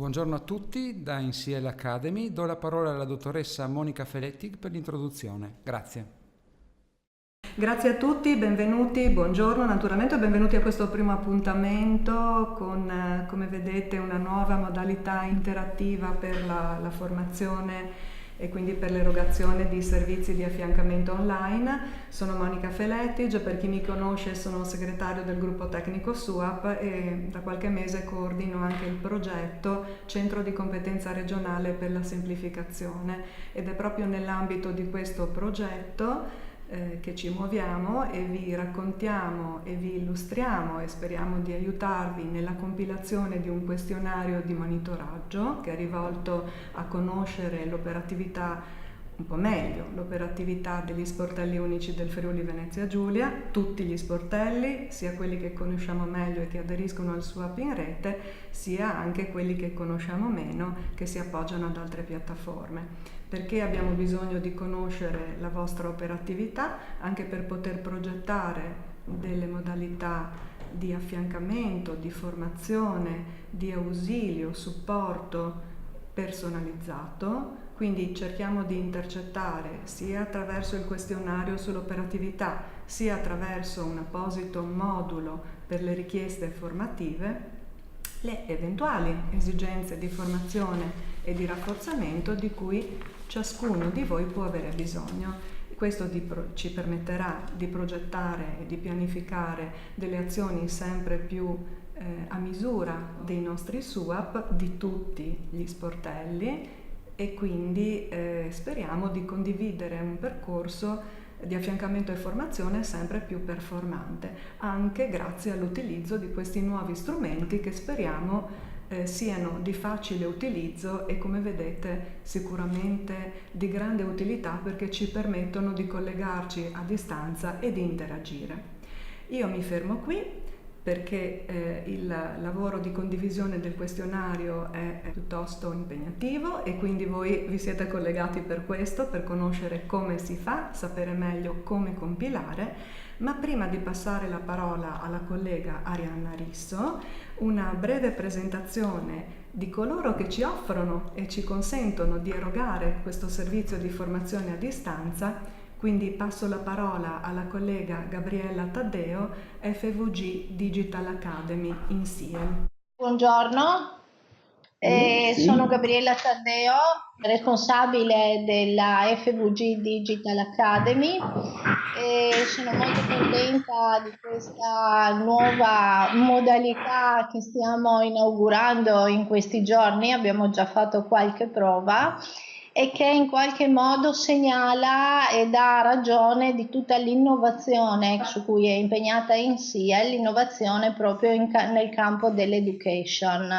Buongiorno a tutti da INSEAD Academy. Do la parola alla dottoressa Monica Felettig per l'introduzione. Grazie. Grazie a tutti, benvenuti, buongiorno naturalmente, benvenuti a questo primo appuntamento con, come vedete, una nuova modalità interattiva per la formazione e quindi per l'erogazione di servizi di affiancamento online. Sono Monica Felettig, per chi mi conosce sono segretario del gruppo tecnico SUAP e da qualche mese coordino anche il progetto Centro di Competenza Regionale per la Semplificazione ed è proprio nell'ambito di questo progetto che ci muoviamo e vi raccontiamo e vi illustriamo e speriamo di aiutarvi nella compilazione di un questionario di monitoraggio che è rivolto a conoscere l'operatività un po' meglio, l'operatività degli sportelli unici del Friuli Venezia Giulia, tutti gli sportelli, sia quelli che conosciamo meglio e che aderiscono al SUAP in rete, sia anche quelli che conosciamo meno, che si appoggiano ad altre piattaforme. Perché abbiamo bisogno di conoscere la vostra operatività anche per poter progettare delle modalità di affiancamento, di formazione, di ausilio, supporto personalizzato. Quindi cerchiamo di intercettare sia attraverso il questionario sull'operatività, sia attraverso un apposito modulo per le richieste formative, le eventuali esigenze di formazione e di rafforzamento di cui ciascuno di voi può avere bisogno. Questo ci permetterà di progettare e di pianificare delle azioni sempre più a misura dei nostri SUAP, di tutti gli sportelli, e quindi speriamo di condividere un percorso di affiancamento e formazione sempre più performante, anche grazie all'utilizzo di questi nuovi strumenti che speriamo siano di facile utilizzo e, come vedete, sicuramente di grande utilità perché ci permettono di collegarci a distanza e di interagire. Io mi fermo qui perché il lavoro di condivisione del questionario è piuttosto impegnativo e quindi voi vi siete collegati per questo, per conoscere come si fa, sapere meglio come compilare. Ma prima di passare la parola alla collega Arianna Risso, una breve presentazione di coloro che ci offrono e ci consentono di erogare questo servizio di formazione a distanza. Quindi passo la parola alla collega Gabriella Taddeo, FVG Digital Academy INSEAD. Buongiorno, sono Gabriella Taddeo, responsabile della FVG Digital Academy e sono molto contenta di questa nuova modalità che stiamo inaugurando in questi giorni. Abbiamo già fatto qualche prova e che in qualche modo segnala e dà ragione di tutta l'innovazione su cui è impegnata INSEAD, l'innovazione proprio nel campo dell'education.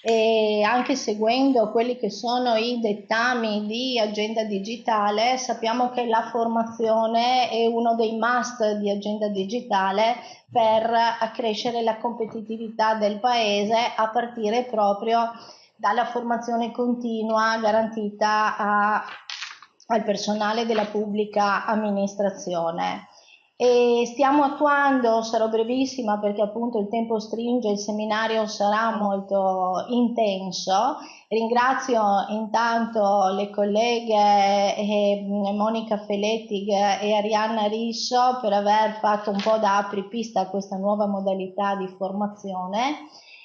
E anche seguendo quelli che sono i dettami di agenda digitale, sappiamo che la formazione è uno dei must di agenda digitale per accrescere la competitività del paese a partire proprio dalla formazione continua garantita al personale della pubblica amministrazione. E stiamo attuando, sarò brevissima perché appunto il tempo stringe, il seminario sarà molto intenso. Ringrazio intanto le colleghe Monica Felettig e Arianna Risso per aver fatto un po' da apripista a questa nuova modalità di formazione,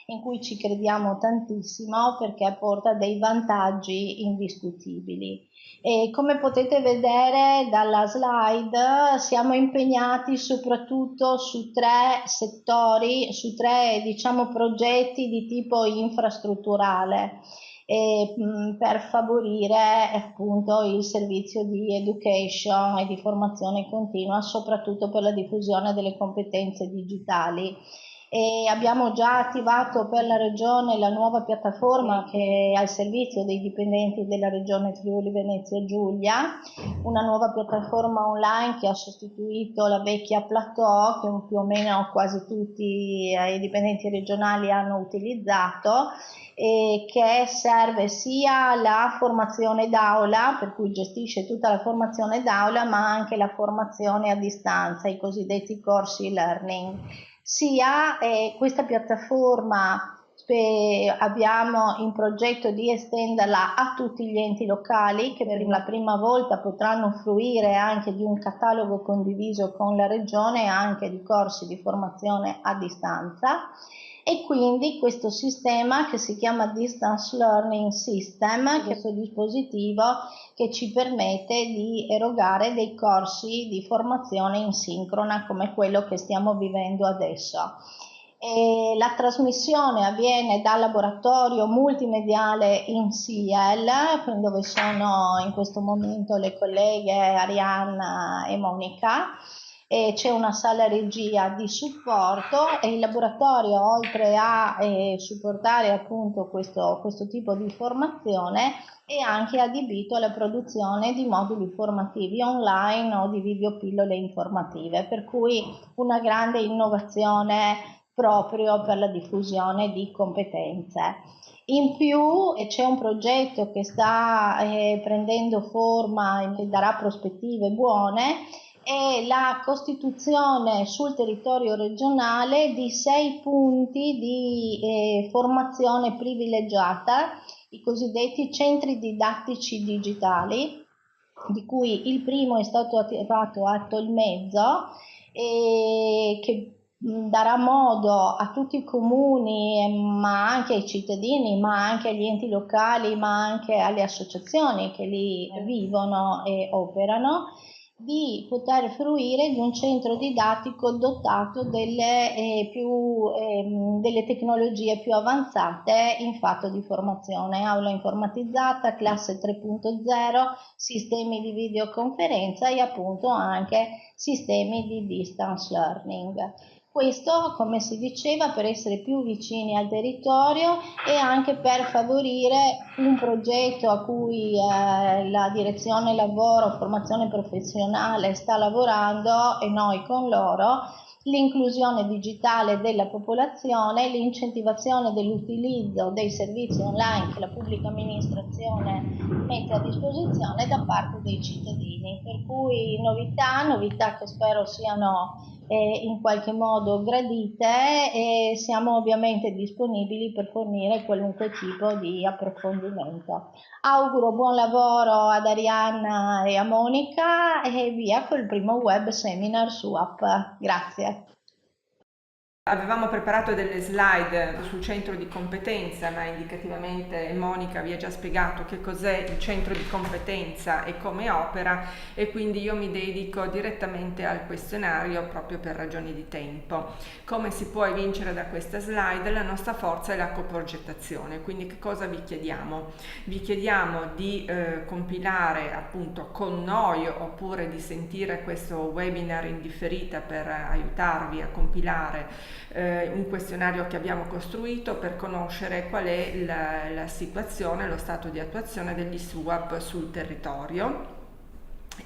in cui ci crediamo tantissimo perché porta dei vantaggi indiscutibili. E come potete vedere dalla slide, siamo impegnati soprattutto su tre settori, su tre progetti di tipo infrastrutturale per favorire appunto il servizio di education e di formazione continua, soprattutto per la diffusione delle competenze digitali. E abbiamo già attivato per la Regione la nuova piattaforma che è al servizio dei dipendenti della Regione Friuli Venezia Giulia, una nuova piattaforma online che ha sostituito la vecchia Plateau che più o meno quasi tutti i dipendenti regionali hanno utilizzato e che serve sia alla formazione d'aula, per cui gestisce tutta la formazione d'aula, ma anche la formazione a distanza, i cosiddetti corsi e-learning. Sia questa piattaforma Abbiamo in progetto di estenderla a tutti gli enti locali che per la prima volta potranno fruire anche di un catalogo condiviso con la regione e anche di corsi di formazione a distanza. E quindi questo sistema che si chiama Distance Learning System, questo dispositivo che ci permette di erogare dei corsi di formazione in sincrona come quello che stiamo vivendo adesso. E la trasmissione avviene dal laboratorio multimediale in CIEL, dove sono in questo momento le colleghe Arianna e Monica, e c'è una sala regia di supporto e il laboratorio, oltre a supportare appunto questo tipo di formazione, è anche adibito alla produzione di moduli formativi online o di videopillole informative, per cui una grande innovazione proprio per la diffusione di competenze. In più c'è un progetto che sta prendendo forma e che darà prospettive buone, è la costituzione sul territorio regionale di 6 punti di formazione privilegiata, i cosiddetti centri didattici digitali, di cui il primo è stato attivato a Tolmezzo, che darà modo a tutti i comuni, ma anche ai cittadini, ma anche agli enti locali, ma anche alle associazioni che lì vivono e operano, di poter fruire di un centro didattico dotato delle tecnologie più avanzate in fatto di formazione, aula informatizzata, classe 3.0, sistemi di videoconferenza e appunto anche sistemi di distance learning. Questo, come si diceva, per essere più vicini al territorio e anche per favorire un progetto a cui la direzione lavoro, formazione professionale sta lavorando e noi con loro, l'inclusione digitale della popolazione, l'incentivazione dell'utilizzo dei servizi online che la pubblica amministrazione mette a disposizione da parte dei cittadini. Per cui novità che spero siano in qualche modo gradite, e siamo ovviamente disponibili per fornire qualunque tipo di approfondimento. Auguro buon lavoro ad Arianna e a Monica e via col primo web seminar su app. Grazie. Avevamo preparato delle slide sul centro di competenza, ma indicativamente Monica vi ha già spiegato che cos'è il centro di competenza e come opera, e quindi io mi dedico direttamente al questionario proprio per ragioni di tempo. Come si può evincere da questa slide, la nostra forza è la coprogettazione, quindi che cosa vi chiediamo? Vi chiediamo di compilare appunto con noi, oppure di sentire questo webinar in differita per aiutarvi a compilare un questionario che abbiamo costruito per conoscere qual è la situazione, lo stato di attuazione degli SUAP sul territorio,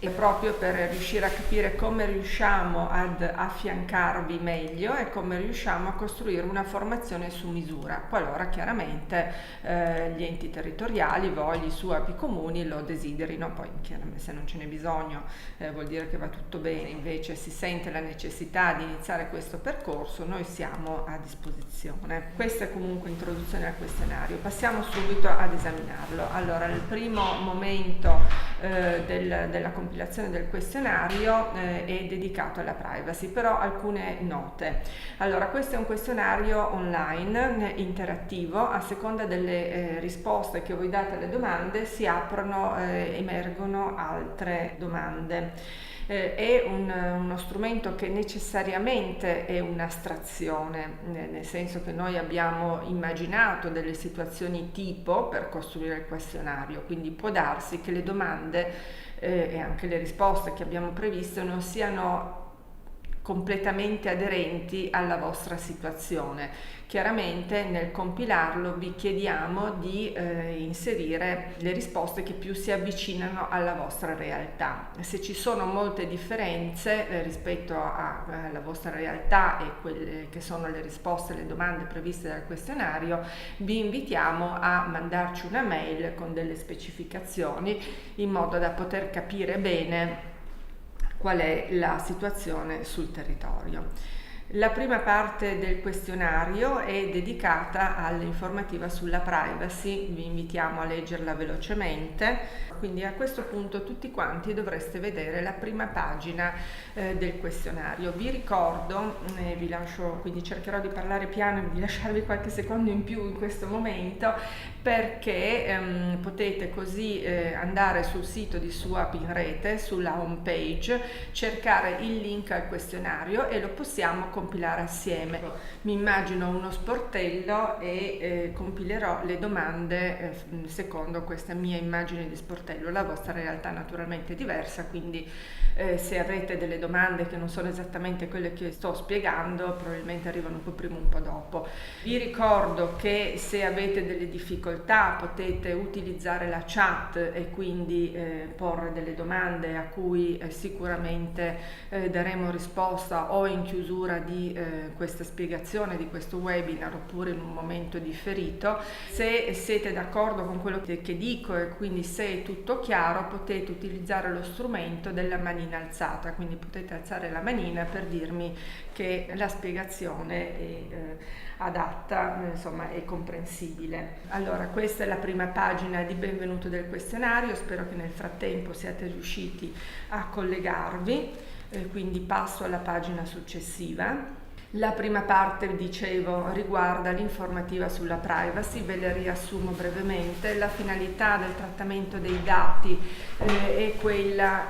e proprio per riuscire a capire come riusciamo ad affiancarvi meglio e come riusciamo a costruire una formazione su misura, qualora chiaramente gli enti territoriali, voi, gli SUAP, i comuni lo desiderino. Poi chiaramente se non ce n'è bisogno vuol dire che va tutto bene, invece si sente la necessità di iniziare questo percorso, noi siamo a disposizione. Questa è comunque introduzione al questionario, passiamo subito ad esaminarlo. Allora, il primo momento della compilazione del questionario è dedicato alla privacy, però alcune note. Allora, questo è un questionario online interattivo, a seconda delle risposte che voi date alle domande si aprono, emergono altre domande. È uno strumento che necessariamente è un'astrazione, nel senso che noi abbiamo immaginato delle situazioni tipo per costruire il questionario, quindi può darsi che le domande e anche le risposte che abbiamo previsto non siano completamente aderenti alla vostra situazione. Chiaramente nel compilarlo vi chiediamo di inserire le risposte che più si avvicinano alla vostra realtà. Se ci sono molte differenze rispetto alla vostra realtà e quelle che sono le risposte, le domande previste dal questionario, vi invitiamo a mandarci una mail con delle specificazioni in modo da poter capire bene qual è la situazione sul territorio. La prima parte del questionario è dedicata all'informativa sulla privacy, vi invitiamo a leggerla velocemente. Quindi a questo punto tutti quanti dovreste vedere la prima pagina del questionario. Vi ricordo, vi lascio, quindi cercherò di parlare piano e di lasciarvi qualche secondo in più in questo momento, perché potete così andare sul sito di SUAP in rete, sulla home page, cercare il link al questionario e lo possiamo compilare assieme. Mi immagino uno sportello e compilerò le domande secondo questa mia immagine di sportello. La vostra realtà naturalmente è diversa, quindi se avete delle domande che non sono esattamente quelle che sto spiegando, probabilmente arrivano un po' prima o un po' dopo. Vi ricordo che se avete delle difficoltà potete utilizzare la chat e quindi porre delle domande a cui sicuramente daremo risposta o in chiusura di questa spiegazione di questo webinar oppure in un momento differito. Se siete d'accordo con quello che dico e quindi se è tutto chiaro, potete utilizzare lo strumento della manina alzata, quindi potete alzare la manina per dirmi che la spiegazione è adatta, insomma è comprensibile. Allora, questa è la prima pagina di benvenuto del questionario, spero che nel frattempo siate riusciti a collegarvi, quindi passo alla pagina successiva. La prima parte, dicevo, riguarda l'informativa sulla privacy, ve le riassumo brevemente. La finalità del trattamento dei dati è quella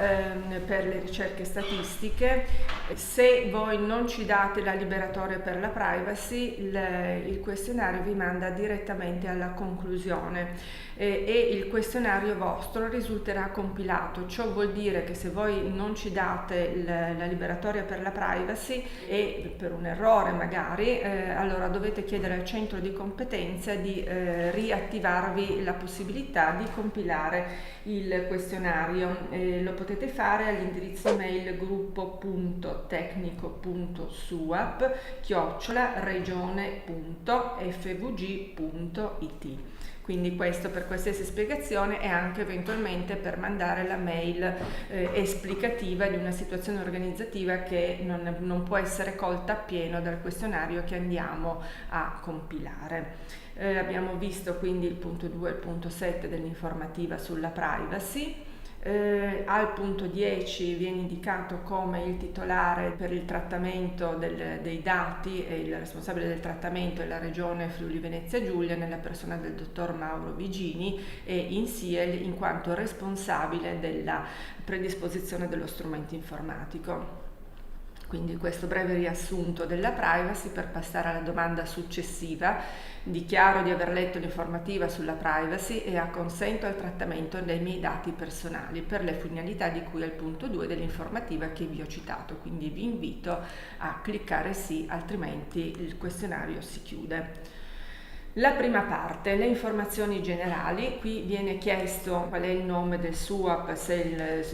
per le ricerche statistiche. Se voi non ci date la liberatoria per la privacy, il questionario vi manda direttamente alla conclusione e il questionario vostro risulterà compilato. Ciò vuol dire che se voi non ci date la liberatoria per la privacy e per un errore magari, allora dovete chiedere al centro di competenza di riattivarvi la possibilità di compilare il questionario. Lo potete fare all'indirizzo mail gruppo.tecnico.suap@regione.fvg.it. Quindi questo per qualsiasi spiegazione e anche eventualmente per mandare la mail esplicativa di una situazione organizzativa che non può essere colta appieno dal questionario che andiamo a compilare. Abbiamo visto quindi il punto 2 e il punto 7 dell'informativa sulla privacy. Al punto 10 viene indicato come il titolare per il trattamento dei dati e il responsabile del trattamento è la regione Friuli Venezia Giulia nella persona del dottor Mauro Vigini e in SIEL in quanto responsabile della predisposizione dello strumento informatico. Quindi questo breve riassunto della privacy per passare alla domanda successiva. Dichiaro di aver letto l'informativa sulla privacy e acconsento al trattamento dei miei dati personali per le finalità di cui al punto 2 dell'informativa che vi ho citato. Quindi vi invito a cliccare sì, altrimenti il questionario si chiude. La prima parte, le informazioni generali. Qui viene chiesto qual è il nome del SUAP, se il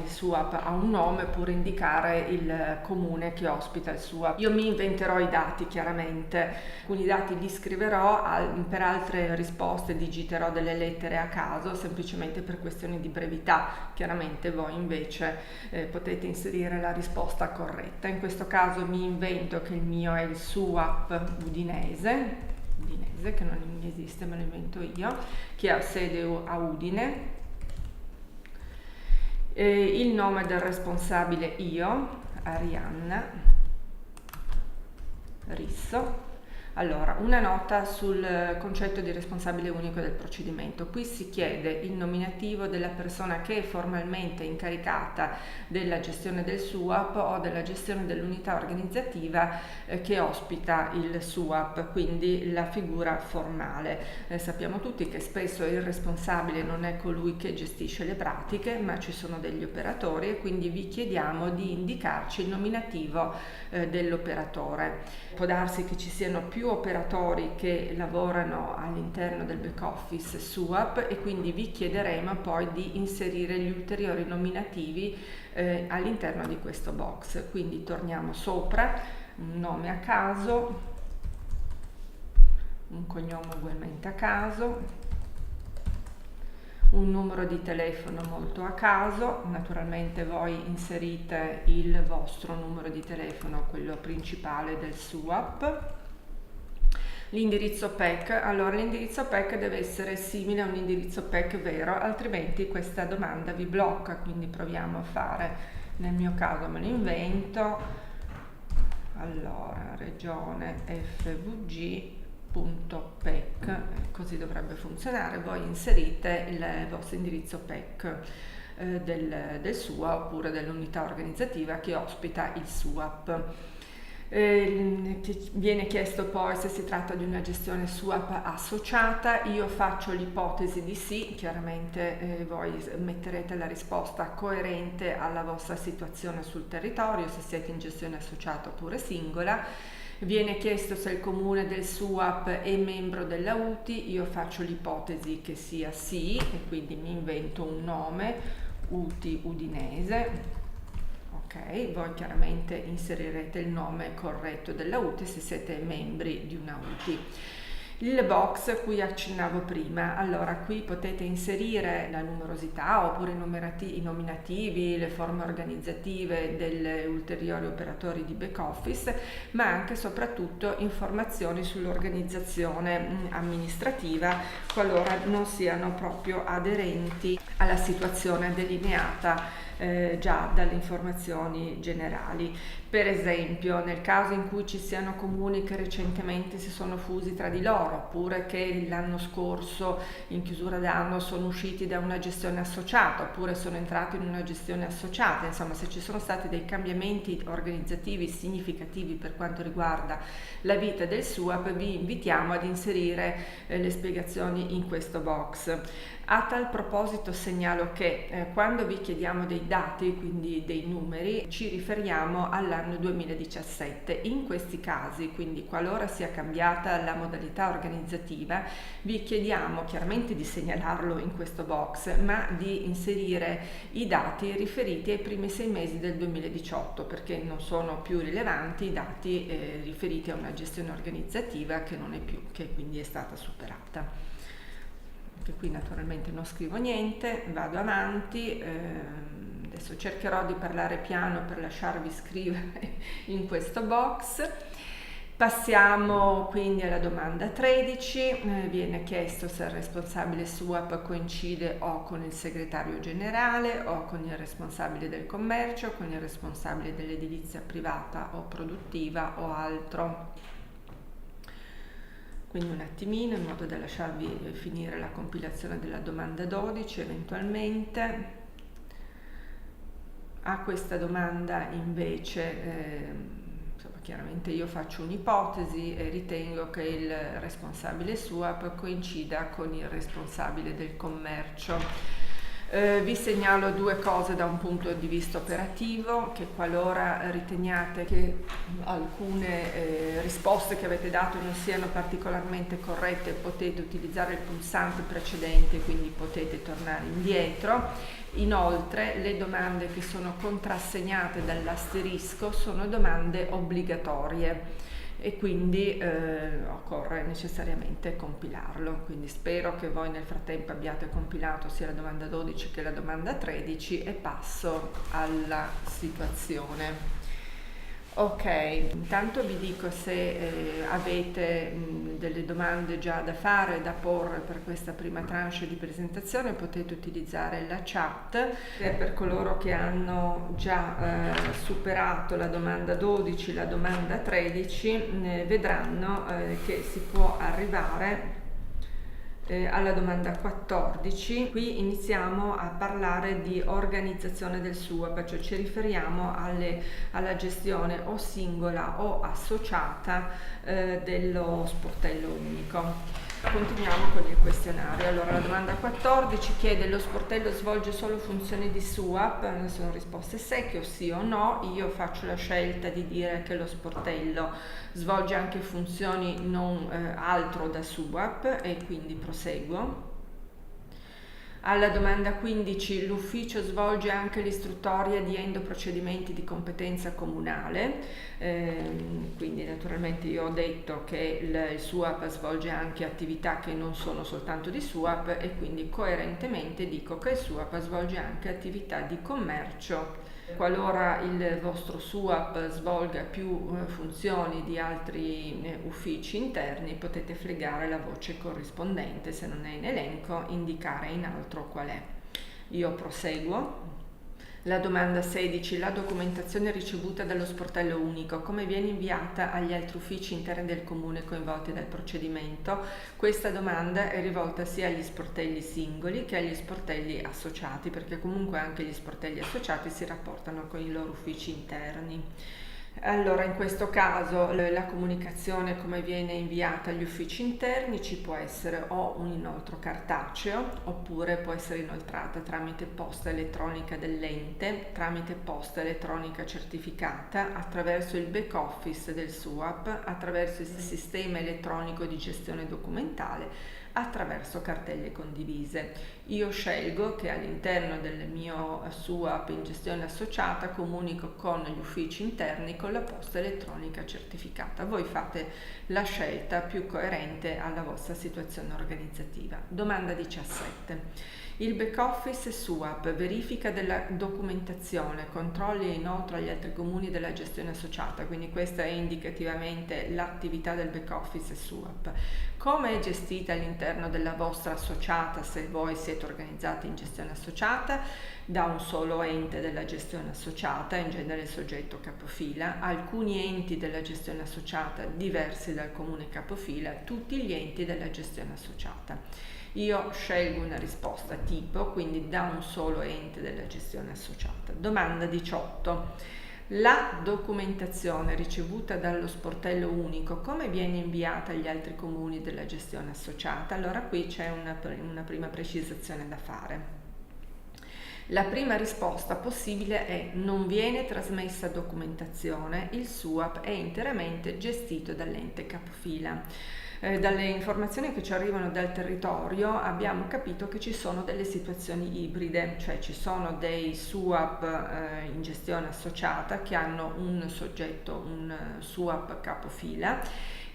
SUAP ha un nome, oppure indicare il comune che ospita il SUAP. Io mi inventerò i dati chiaramente, alcuni dati li scriverò, per altre risposte digiterò delle lettere a caso, semplicemente per questioni di brevità. Chiaramente voi invece potete inserire la risposta corretta. In questo caso mi invento che il mio è il SUAP Udinese, che non esiste, me lo invento io, che ha sede a Udine, il nome del responsabile io, Arianna Risso. Allora, una nota sul concetto di responsabile unico del procedimento. Qui si chiede il nominativo della persona che è formalmente incaricata della gestione del SUAP o della gestione dell'unità organizzativa che ospita il SUAP, quindi la figura formale. Sappiamo tutti che spesso il responsabile non è colui che gestisce le pratiche, ma ci sono degli operatori e quindi vi chiediamo di indicarci il nominativo dell'operatore. Può darsi che ci siano più operatori che lavorano all'interno del back office SUAP e quindi vi chiederemo poi di inserire gli ulteriori nominativi all'interno di questo box. Quindi torniamo sopra, un nome a caso, un cognome ugualmente a caso, un numero di telefono molto a caso, naturalmente voi inserite il vostro numero di telefono, quello principale del SUAP. L'indirizzo PEC, allora l'indirizzo PEC deve essere simile a un indirizzo PEC vero, altrimenti questa domanda vi blocca, quindi proviamo a fare, nel mio caso me lo invento, allora regione FVG.PEC, così dovrebbe funzionare, voi inserite il vostro indirizzo PEC del SUA oppure dell'unità organizzativa che ospita il SUAP. Viene chiesto poi se si tratta di una gestione SUAP associata, io faccio l'ipotesi di sì, chiaramente voi metterete la risposta coerente alla vostra situazione sul territorio, se siete in gestione associata oppure singola. Viene chiesto se il comune del SUAP è membro della UTI, io faccio l'ipotesi che sia sì e quindi mi invento un nome, UTI Udinese. Ok, voi chiaramente inserirete il nome corretto della UTI se siete membri di una UTI. Il box a cui accennavo prima, allora qui potete inserire la numerosità oppure i nominativi, le forme organizzative degli ulteriori operatori di back office, ma anche e soprattutto informazioni sull'organizzazione amministrativa qualora non siano proprio aderenti alla situazione delineata già dalle informazioni generali. Per esempio, nel caso in cui ci siano comuni che recentemente si sono fusi tra di loro, oppure che l'anno scorso in chiusura d'anno sono usciti da una gestione associata, oppure sono entrati in una gestione associata, insomma se ci sono stati dei cambiamenti organizzativi significativi per quanto riguarda la vita del SUAP, vi invitiamo ad inserire le spiegazioni in questo box. A tal proposito segnalo che quando vi chiediamo dei dati, quindi dei numeri, ci riferiamo all'anno 2017. In questi casi, quindi qualora sia cambiata la modalità organizzativa, vi chiediamo chiaramente di segnalarlo in questo box, ma di inserire i dati riferiti ai primi 6 mesi del 2018, perché non sono più rilevanti i dati riferiti a una gestione organizzativa che non è più, che quindi è stata superata. Anche qui naturalmente non scrivo niente, vado avanti, adesso cercherò di parlare piano per lasciarvi scrivere in questo box. Passiamo quindi alla domanda 13, viene chiesto se il responsabile SUAP coincide o con il segretario generale o con il responsabile del commercio, con il responsabile dell'edilizia privata o produttiva o altro. Quindi un attimino in modo da lasciarvi finire la compilazione della domanda 12 eventualmente. A questa domanda invece chiaramente io faccio un'ipotesi e ritengo che il responsabile SUAP coincida con il responsabile del commercio. Vi segnalo 2 cose da un punto di vista operativo, che qualora riteniate che alcune risposte che avete dato non siano particolarmente corrette, potete utilizzare il pulsante precedente, quindi potete tornare indietro. Inoltre le domande che sono contrassegnate dall'asterisco sono domande obbligatorie e quindi occorre necessariamente compilarlo, quindi spero che voi nel frattempo abbiate compilato sia la domanda 12 che la domanda 13 e passo alla situazione. Ok, intanto vi dico se avete delle domande già da fare, da porre per questa prima tranche di presentazione, potete utilizzare la chat. Per coloro che hanno già superato la domanda 12, la domanda 13, vedranno che si può arrivare alla domanda 14. Qui iniziamo a parlare di organizzazione del SUAP, cioè ci riferiamo alla gestione o singola o associata dello sportello unico. Continuiamo con il questionario. Allora, la domanda 14 chiede: lo sportello svolge solo funzioni di SUAP? Sono risposte secche, o sì o no. Io faccio la scelta di dire che lo sportello svolge anche funzioni non altro da SUAP e quindi proseguo. Alla domanda 15, l'ufficio svolge anche l'istruttoria di endoprocedimenti di competenza comunale, quindi naturalmente io ho detto che il SUAP svolge anche attività che non sono soltanto di SUAP e quindi coerentemente dico che il SUAP svolge anche attività di commercio. Qualora il vostro SUAP svolga più funzioni di altri uffici interni, potete flegare la voce corrispondente, se non è in elenco, indicare in altro qual è. Io proseguo. La domanda 16. La documentazione ricevuta dallo sportello unico, come viene inviata agli altri uffici interni del comune coinvolti dal procedimento? Questa domanda è rivolta sia agli sportelli singoli che agli sportelli associati, perché comunque anche gli sportelli associati si rapportano con i loro uffici interni. Allora, in questo caso la comunicazione come viene inviata agli uffici interni ci può essere o un inoltro cartaceo oppure può essere inoltrata tramite posta elettronica dell'ente, tramite posta elettronica certificata, attraverso il back office del SUAP, attraverso il sistema elettronico di gestione documentale, attraverso cartelle condivise. Io scelgo che all'interno del mio SUAP in gestione associata comunico con gli uffici interni con la posta elettronica certificata. Voi fate la scelta più coerente alla vostra situazione organizzativa. Domanda 17. Il back office SUAP verifica della documentazione, controlli e inoltre agli altri comuni della gestione associata, quindi questa è indicativamente l'attività del back office SUAP. Come è gestita all'interno della vostra associata, se voi siete organizzati in gestione associata, da un solo ente della gestione associata, in genere il soggetto capofila, alcuni enti della gestione associata diversi dal comune capofila, tutti gli enti della gestione associata. Io scelgo una risposta tipo, quindi da un solo ente della gestione associata. Domanda 18. La documentazione ricevuta dallo sportello unico come viene inviata agli altri comuni della gestione associata? Allora qui c'è una prima precisazione da fare. La prima risposta possibile è: non viene trasmessa documentazione, il SUAP è interamente gestito dall'ente capofila. Dalle informazioni che ci arrivano dal territorio abbiamo capito che ci sono delle situazioni ibride, cioè ci sono dei SUAP in gestione associata che hanno un soggetto, un SUAP capofila,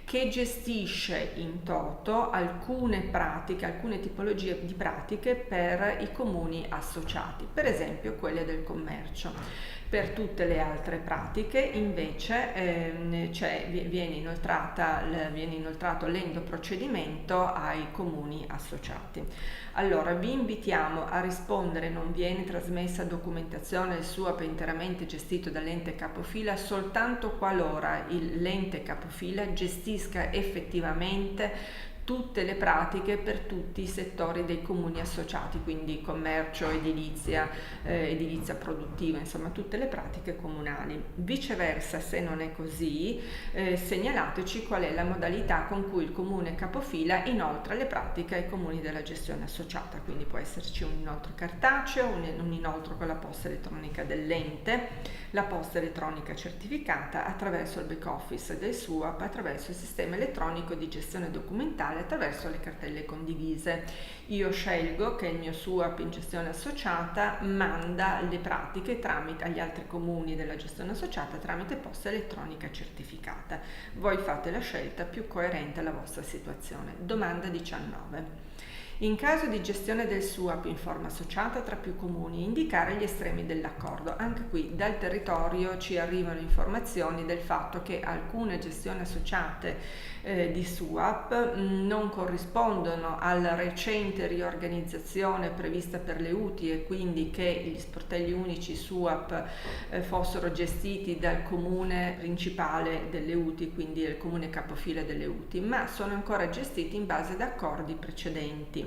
che gestisce in toto alcune pratiche, alcune tipologie di pratiche per i comuni associati, per esempio quelle del commercio. Per tutte le altre pratiche invece viene inoltrato l'endoprocedimento ai comuni associati. Allora vi invitiamo a rispondere: non viene trasmessa documentazione, il SUAP è interamente gestito dall'ente capofila soltanto qualora l'ente capofila gestisca effettivamente tutte le pratiche per tutti i settori dei comuni associati, quindi commercio, edilizia, edilizia produttiva, insomma tutte le pratiche comunali. Viceversa, se non è così, segnalateci qual è la modalità con cui il comune capofila inoltra le pratiche ai comuni della gestione associata, quindi può esserci un inoltro cartaceo, un inoltro con la posta elettronica dell'ente, la posta elettronica certificata attraverso il back office del SUAP, attraverso il sistema elettronico di gestione documentale, attraverso le cartelle condivise. Io scelgo che il mio SUAP in gestione associata manda le pratiche agli altri comuni della gestione associata tramite posta elettronica certificata. Voi fate la scelta più coerente alla vostra situazione. Domanda 19. In caso di gestione del SUAP in forma associata tra più comuni, indicare gli estremi dell'accordo. Anche qui dal territorio ci arrivano informazioni del fatto che alcune gestioni associate di SUAP non corrispondono alla recente riorganizzazione prevista per le UTI e quindi che gli sportelli unici SUAP fossero gestiti dal comune principale delle UTI, quindi il comune capofila delle UTI, ma sono ancora gestiti in base ad accordi precedenti.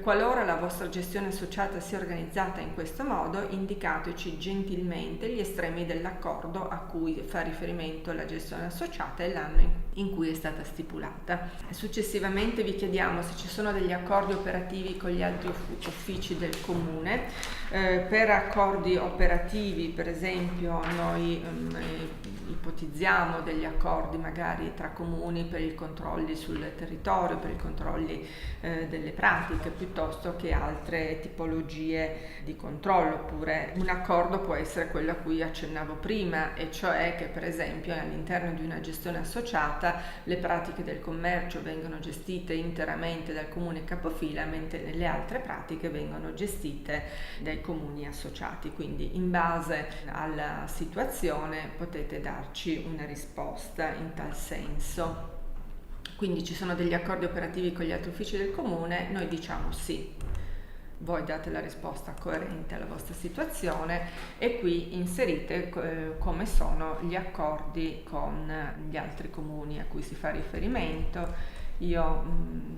Qualora la vostra gestione associata sia organizzata in questo modo, indicateci gentilmente gli estremi dell'accordo a cui fa riferimento la gestione associata e l'anno in cui è stata stipulata. Successivamente vi chiediamo se ci sono degli accordi operativi con gli altri uffici del comune. Per accordi operativi, per esempio, noi ipotizziamo degli accordi magari tra comuni per i controlli sul territorio, per i controlli delle pratiche, piuttosto che altre tipologie di controllo. Oppure un accordo può essere quello a cui accennavo prima, e cioè che per esempio all'interno di una gestione associata le pratiche del commercio vengono gestite interamente dal comune capofila, mentre le altre pratiche vengono gestite dai comuni associati. Quindi in base alla situazione potete darci una risposta in tal senso. Quindi ci sono degli accordi operativi con gli altri uffici del comune, noi diciamo sì. Voi date la risposta coerente alla vostra situazione e qui inserite come sono gli accordi con gli altri comuni a cui si fa riferimento. Io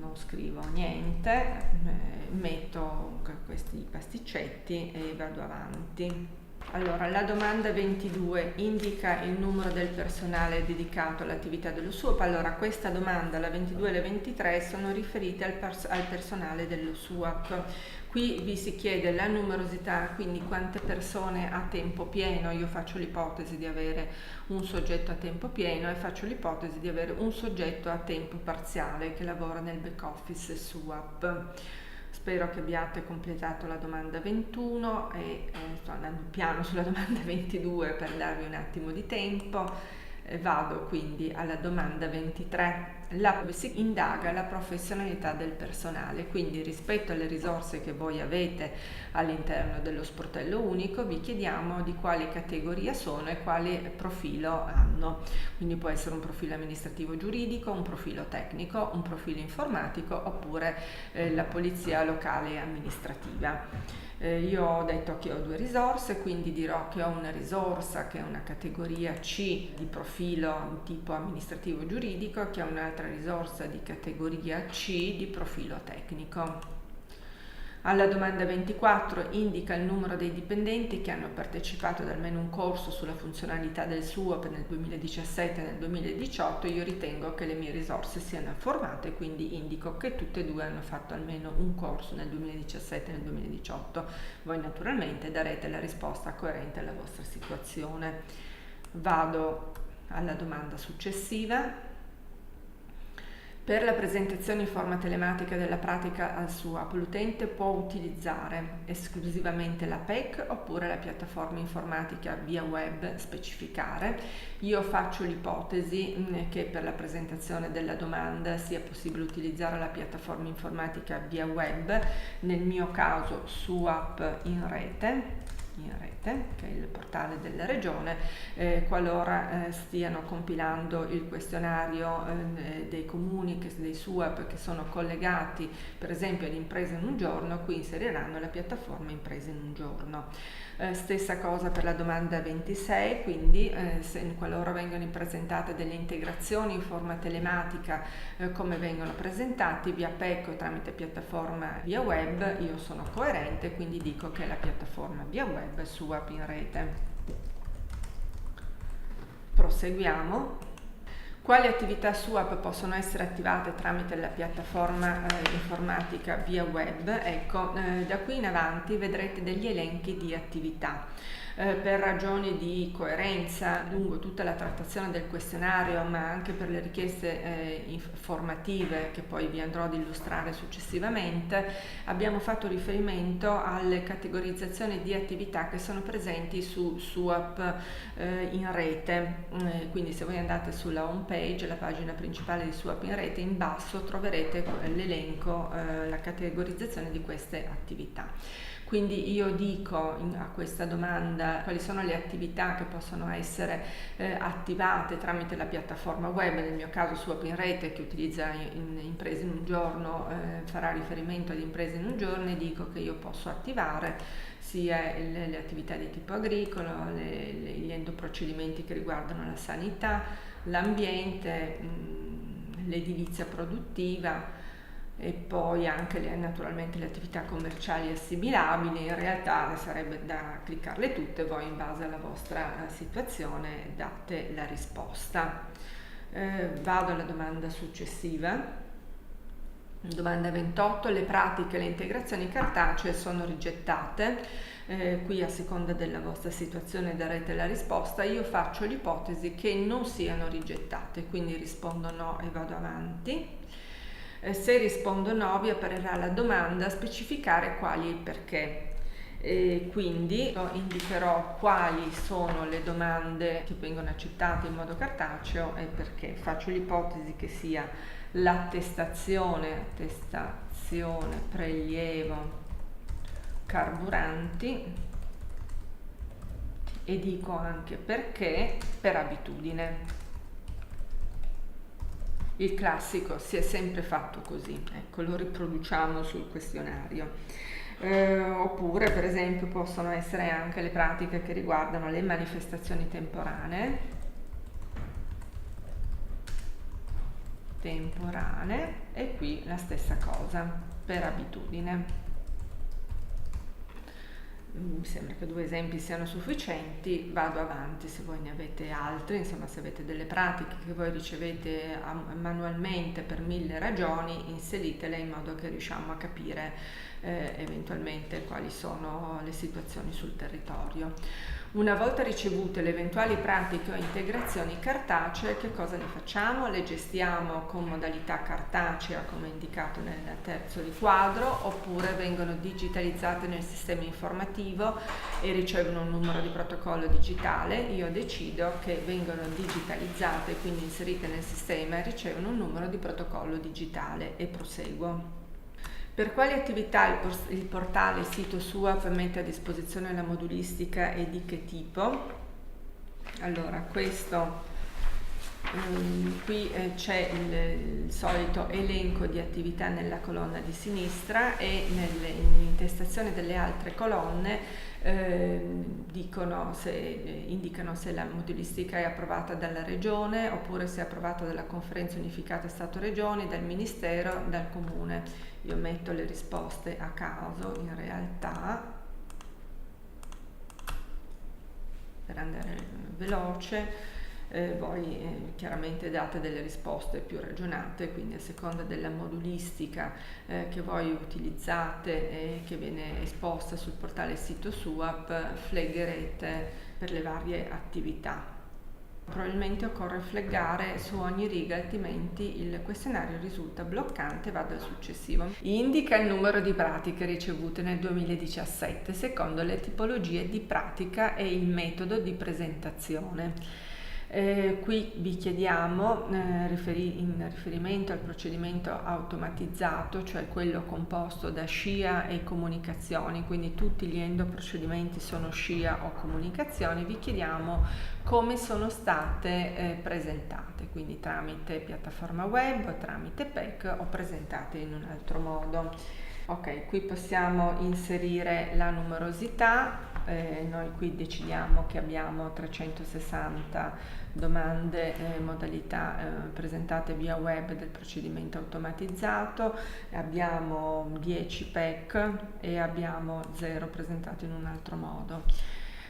non scrivo niente, metto questi pasticcetti e vado avanti. Allora, la domanda 22 indica il numero del personale dedicato all'attività dello SUAP. Allora, questa domanda, la 22 e la 23, sono riferite al personale dello SUAP. Qui vi si chiede la numerosità, quindi quante persone a tempo pieno. Io faccio l'ipotesi di avere un soggetto a tempo pieno e faccio l'ipotesi di avere un soggetto a tempo parziale che lavora nel back office SUAP. Spero che abbiate completato la domanda 21 e sto andando piano sulla domanda 22 per darvi un attimo di tempo. Vado quindi alla domanda 23. Si indaga la professionalità del personale, quindi rispetto alle risorse che voi avete all'interno dello sportello unico vi chiediamo di quale categoria sono e quale profilo hanno. Quindi può essere un profilo amministrativo giuridico, un profilo tecnico, un profilo informatico oppure la polizia locale e amministrativa. Io ho detto che ho due risorse, quindi dirò che ho una risorsa che è una categoria C di profilo tipo amministrativo giuridico, che ho un'altra risorsa di categoria C di profilo tecnico. Alla domanda 24 indica il numero dei dipendenti che hanno partecipato ad almeno un corso sulla funzionalità del SUAP nel 2017 e nel 2018. Io ritengo che le mie risorse siano formate, quindi indico che tutte e due hanno fatto almeno un corso nel 2017 e nel 2018. Voi naturalmente darete la risposta coerente alla vostra situazione. Vado alla domanda successiva. Per la presentazione in forma telematica della pratica al SUAP, l'utente può utilizzare esclusivamente la PEC oppure la piattaforma informatica via web, specificare. Io faccio l'ipotesi che per la presentazione della domanda sia possibile utilizzare la piattaforma informatica via web, nel mio caso SUAP in rete, che è il portale della regione, qualora stiano compilando il questionario dei comuni, dei SUAP che sono collegati per esempio ad Imprese in un giorno, qui inseriranno la piattaforma Imprese in un giorno. Stessa cosa per la domanda 26, quindi qualora vengono presentate delle integrazioni in forma telematica, come vengono presentati via PEC o tramite piattaforma via web, io sono coerente, quindi dico che la piattaforma via web è SUAP in rete. Proseguiamo. Quali attività SUAP possono essere attivate tramite la piattaforma informatica via web? Ecco, da qui in avanti vedrete degli elenchi di attività. Per ragioni di coerenza lungo tutta la trattazione del questionario, ma anche per le richieste informative che poi vi andrò ad illustrare successivamente, abbiamo fatto riferimento alle categorizzazioni di attività che sono presenti su SUAP in rete. Quindi se voi andate sulla home page, la pagina principale di SUAP in rete, in basso troverete l'elenco, la categorizzazione di queste attività. Quindi io dico a questa domanda quali sono le attività che possono essere attivate tramite la piattaforma web, nel mio caso SUAP in rete che utilizza Imprese in un giorno, farà riferimento ad Imprese in un giorno, e dico che io posso attivare sia le attività di tipo agricolo, gli endoprocedimenti che riguardano la sanità, l'ambiente, l'edilizia produttiva, e poi anche naturalmente le attività commerciali assimilabili. In realtà sarebbe da cliccarle tutte, voi in base alla vostra situazione date la risposta. Vado alla domanda successiva. Domanda 28. Le pratiche e le integrazioni cartacee sono rigettate. Qui a seconda della vostra situazione darete la risposta. Io faccio l'ipotesi che non siano rigettate, quindi rispondo no e vado avanti. Se rispondo no, vi apparirà la domanda specificare quali e il perché. Quindi indicherò quali sono le domande che vengono accettate in modo cartaceo e perché. Faccio l'ipotesi che sia l'attestazione, prelievo, carburanti, e dico anche perché per abitudine. Il classico si è sempre fatto così, ecco, lo riproduciamo sul questionario. Oppure per esempio possono essere anche le pratiche che riguardano le manifestazioni temporanee, e qui la stessa cosa, per abitudine. Mi sembra che 2 esempi siano sufficienti, vado avanti se voi ne avete altri, insomma se avete delle pratiche che voi ricevete manualmente per 1000 ragioni, inseritele in modo che riusciamo a capire eventualmente quali sono le situazioni sul territorio. Una volta ricevute le eventuali pratiche o integrazioni cartacee, che cosa ne facciamo? Le gestiamo con modalità cartacea come indicato nel terzo riquadro, oppure vengono digitalizzate nel sistema informativo e ricevono un numero di protocollo digitale. Io decido che vengono digitalizzate, quindi inserite nel sistema, e ricevono un numero di protocollo digitale e proseguo. Per quali attività il portale sito SUAP mette a disposizione la modulistica e di che tipo? Allora, questo qui c'è il solito elenco di attività nella colonna di sinistra, e nell'intestazione delle altre colonne indicano se la modulistica è approvata dalla Regione, oppure se è approvata dalla Conferenza Unificata Stato-Regioni, dal Ministero, dal Comune. Io metto le risposte a caso in realtà per andare veloce. Voi chiaramente date delle risposte più ragionate, quindi a seconda della modulistica che voi utilizzate e che viene esposta sul portale sito SUAP, fleggerete per le varie attività. Probabilmente occorre fleggare su ogni riga, altrimenti il questionario risulta bloccante. Vado al successivo. Indica il numero di pratiche ricevute nel 2017 secondo le tipologie di pratica e il metodo di presentazione. Qui vi chiediamo, in riferimento al procedimento automatizzato, cioè quello composto da SCIA e comunicazioni, quindi tutti gli endoprocedimenti sono SCIA o comunicazioni, vi chiediamo come sono state presentate, quindi tramite piattaforma web, tramite PEC o presentate in un altro modo. Ok, qui possiamo inserire la numerosità. Noi qui decidiamo che abbiamo 360 domande modalità presentate via web del procedimento automatizzato, abbiamo 10 PEC e abbiamo 0 presentato in un altro modo.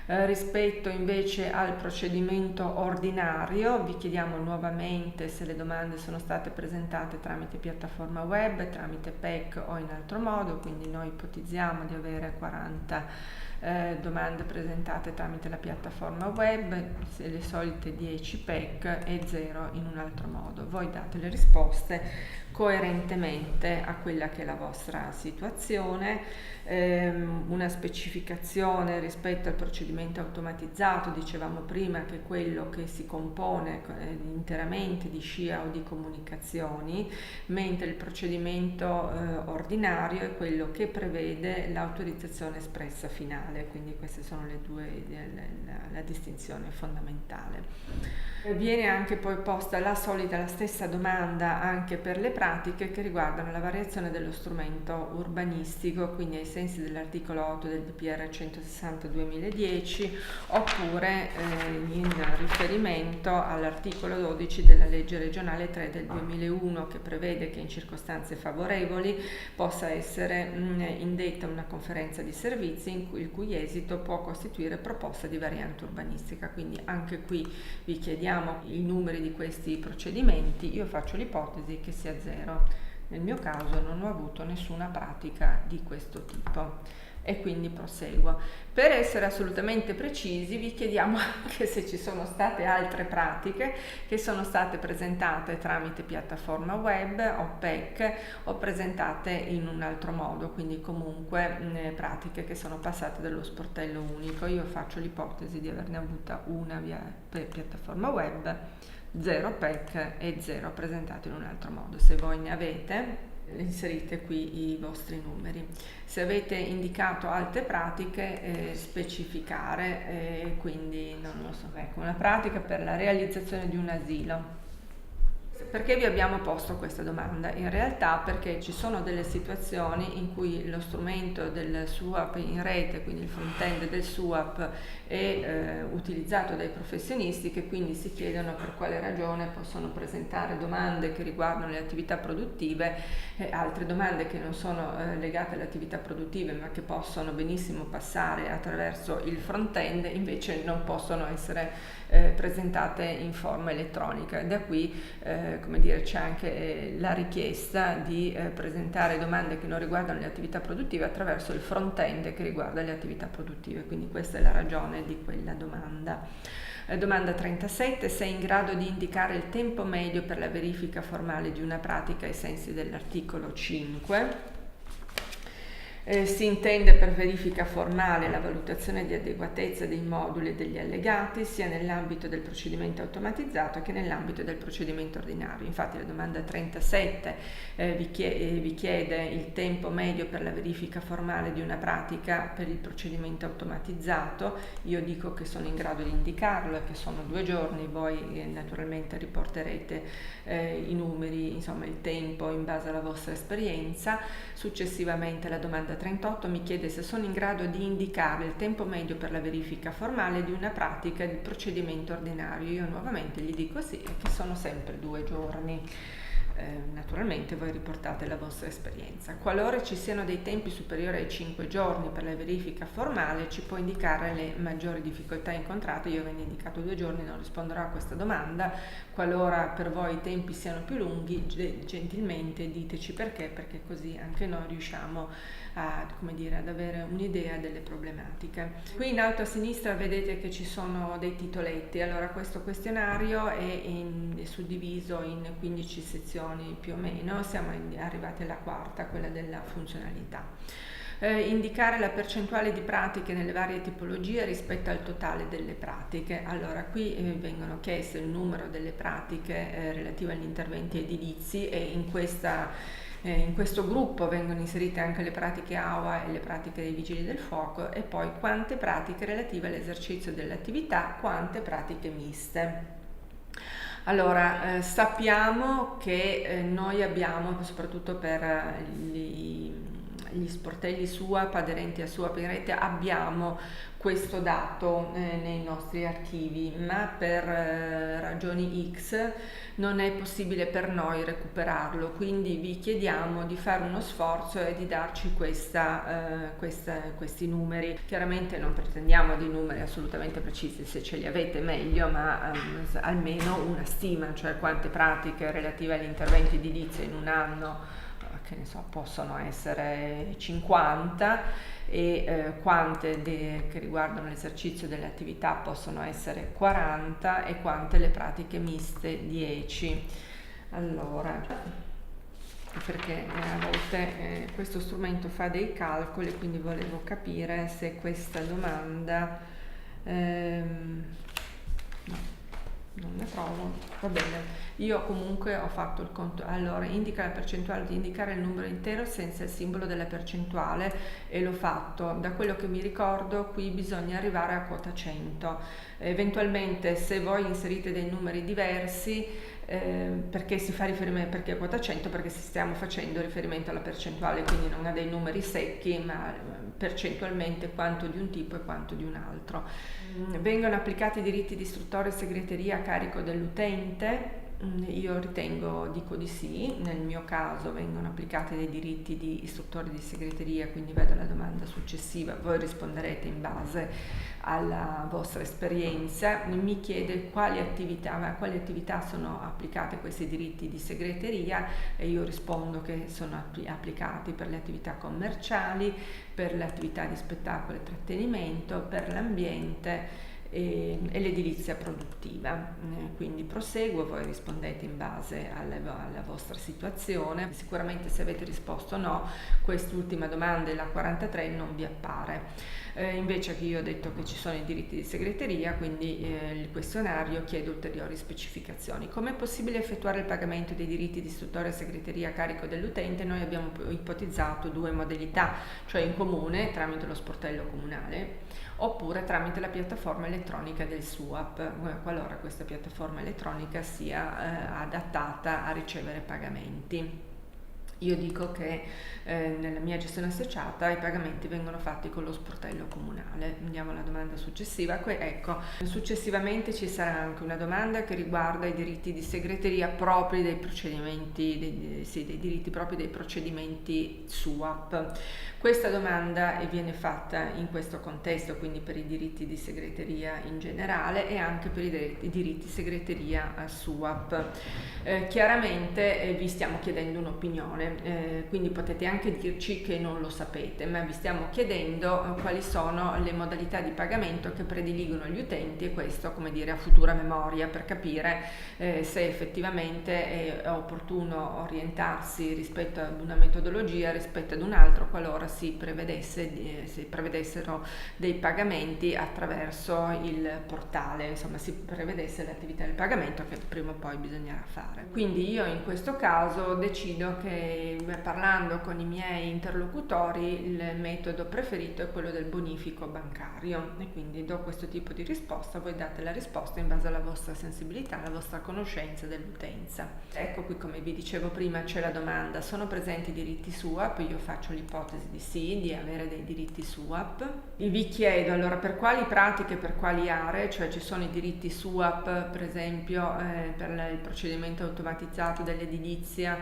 Rispetto invece al procedimento ordinario vi chiediamo nuovamente se le domande sono state presentate tramite piattaforma web, tramite PEC o in altro modo, quindi noi ipotizziamo di avere 40 domande presentate tramite la piattaforma web, le solite 10 PEC e 0 in un altro modo. Voi date le risposte coerentemente a quella che è la vostra situazione. Una specificazione rispetto al procedimento automatizzato: dicevamo prima che è quello che si compone interamente di SCIA o di comunicazioni, mentre il procedimento ordinario è quello che prevede l'autorizzazione espressa finale, quindi queste sono le due, la distinzione fondamentale. Viene anche poi posta la stessa domanda anche per le pratiche che riguardano la variazione dello strumento urbanistico, quindi ai sensi dell'articolo 8 del DPR 160/2010, oppure in riferimento all'articolo 12 della legge regionale 3 del 2001, che prevede che in circostanze favorevoli possa essere indetta una conferenza di servizi il cui esito può costituire proposta di variante urbanistica. Quindi anche qui vi chiediamo i numeri di questi procedimenti. Io faccio l'ipotesi che sia 0. Nel mio caso non ho avuto nessuna pratica di questo tipo e quindi proseguo. Per essere assolutamente precisi vi chiediamo anche se ci sono state altre pratiche che sono state presentate tramite piattaforma web o PEC o presentate in un altro modo, quindi comunque pratiche che sono passate dallo sportello unico. Io faccio l'ipotesi di averne avuta una via piattaforma web, 0 PEC e 0 presentato in un altro modo. Se voi ne avete, inserite qui i vostri numeri. Se avete indicato altre pratiche, specificare, quindi non lo so, ecco, una pratica per la realizzazione di un asilo. Perché vi abbiamo posto questa domanda? In realtà perché ci sono delle situazioni in cui lo strumento del SUAP in rete, quindi il front-end del SUAP, è utilizzato dai professionisti che quindi si chiedono per quale ragione possono presentare domande che riguardano le attività produttive e altre domande che non sono legate alle attività produttive ma che possono benissimo passare attraverso il front-end, invece non possono essere presentate in forma elettronica. Da qui come dire, c'è anche la richiesta di presentare domande che non riguardano le attività produttive attraverso il front-end che riguarda le attività produttive, quindi questa è la ragione di quella domanda. Domanda 37: sei in grado di indicare il tempo medio per la verifica formale di una pratica ai sensi dell'articolo 5? Si intende per verifica formale la valutazione di adeguatezza dei moduli e degli allegati sia nell'ambito del procedimento automatizzato che nell'ambito del procedimento ordinario. Infatti la domanda 37 vi chiede il tempo medio per la verifica formale di una pratica per il procedimento automatizzato. Io dico che sono in grado di indicarlo e che sono 2 giorni, voi naturalmente riporterete i numeri, insomma il tempo in base alla vostra esperienza. Successivamente la domanda 38 mi chiede se sono in grado di indicare il tempo medio per la verifica formale di una pratica di procedimento ordinario. Io nuovamente gli dico sì, e che sono sempre 2 giorni. Naturalmente voi riportate la vostra esperienza. Qualora ci siano dei tempi superiori ai 5 giorni per la verifica formale, ci può indicare le maggiori difficoltà incontrate. Io avevo indicato 2 giorni, non risponderò a questa domanda. Qualora per voi i tempi siano più lunghi, gentilmente diteci perché così anche noi riusciamo ad avere un'idea delle problematiche. Qui in alto a sinistra vedete che ci sono dei titoletti. Allora questo questionario è suddiviso in 15 sezioni più o meno, siamo arrivati alla quarta, quella della funzionalità. Indicare la percentuale di pratiche nelle varie tipologie rispetto al totale delle pratiche. Allora qui vengono chieste il numero delle pratiche relative agli interventi edilizi e in questo gruppo vengono inserite anche le pratiche AUA e le pratiche dei vigili del fuoco e poi quante pratiche relative all'esercizio dell'attività, quante pratiche miste. Allora, sappiamo che noi abbiamo, soprattutto per gli sportelli SUAP aderenti a SUAP in rete, abbiamo questo dato nei nostri archivi, ma per ragioni X non è possibile per noi recuperarlo, quindi vi chiediamo di fare uno sforzo e di darci questi numeri. Chiaramente non pretendiamo dei numeri assolutamente precisi, se ce li avete meglio, ma almeno una stima, cioè quante pratiche relative agli interventi edilizi in un anno, che ne so, possono essere 50 e quante che riguardano l'esercizio delle attività possono essere 40 e quante le pratiche miste 10. Allora, perché a volte questo strumento fa dei calcoli, quindi volevo capire se questa domanda no, non ne trovo, va bene. Io comunque ho fatto il conto. Allora, indica la percentuale, di indicare il numero intero senza il simbolo della percentuale, e l'ho fatto. Da quello che mi ricordo qui bisogna arrivare a quota 100. Eventualmente se voi inserite dei numeri diversi, perché si fa riferimento, perché a quota 100? Perché stiamo facendo riferimento alla percentuale, quindi non a dei numeri secchi, ma percentualmente quanto di un tipo e quanto di un altro. Vengono applicati i diritti di istruttore e segreteria a carico dell'utente. Io dico di sì. Nel mio caso vengono applicati dei diritti di istruttore di segreteria, quindi vedo la domanda successiva, voi risponderete in base alla vostra esperienza. Mi chiede quali attività sono applicate questi diritti di segreteria, e io rispondo che sono applicati per le attività commerciali, per le attività di spettacolo e trattenimento, per l'ambiente e l'edilizia produttiva. Quindi proseguo, voi rispondete in base alla vostra situazione. Sicuramente se avete risposto no, quest'ultima domanda, la 43, non vi appare. Invece che io ho detto che ci sono i diritti di segreteria, quindi il questionario chiede ulteriori specificazioni. Come è possibile effettuare il pagamento dei diritti di istruttore e segreteria a carico dell'utente? Noi abbiamo ipotizzato due modalità, cioè in comune tramite lo sportello comunale oppure tramite la piattaforma elettronica del SUAP, qualora questa piattaforma elettronica sia adattata a ricevere pagamenti. Io dico che nella mia gestione associata i pagamenti vengono fatti con lo sportello comunale. Andiamo alla domanda successiva. Ecco, successivamente ci sarà anche una domanda che riguarda i diritti di segreteria propri dei procedimenti, dei diritti propri dei procedimenti SUAP. Questa domanda viene fatta in questo contesto, quindi per i diritti di segreteria in generale e anche per i diritti segreteria SUAP. Chiaramente vi stiamo chiedendo un'opinione, quindi potete anche dirci che non lo sapete, ma vi stiamo chiedendo quali sono le modalità di pagamento che prediligono gli utenti, e questo, come dire, a futura memoria, per capire se effettivamente è opportuno orientarsi rispetto ad una metodologia rispetto ad un altro, qualora si prevedessero dei pagamenti attraverso il portale, insomma si prevedesse l'attività del pagamento che prima o poi bisognerà fare. Quindi io in questo caso decido che, parlando con i miei interlocutori, il metodo preferito è quello del bonifico bancario, e quindi do questo tipo di risposta. Voi date la risposta in base alla vostra sensibilità, alla vostra conoscenza dell'utenza. Ecco qui, come vi dicevo prima, c'è la domanda: sono presenti diritti SUAP? Io faccio l'ipotesi di sì, di avere dei diritti SUAP. E vi chiedo allora per quali pratiche, per quali aree, cioè ci sono i diritti SUAP per esempio per il procedimento automatizzato dell'edilizia,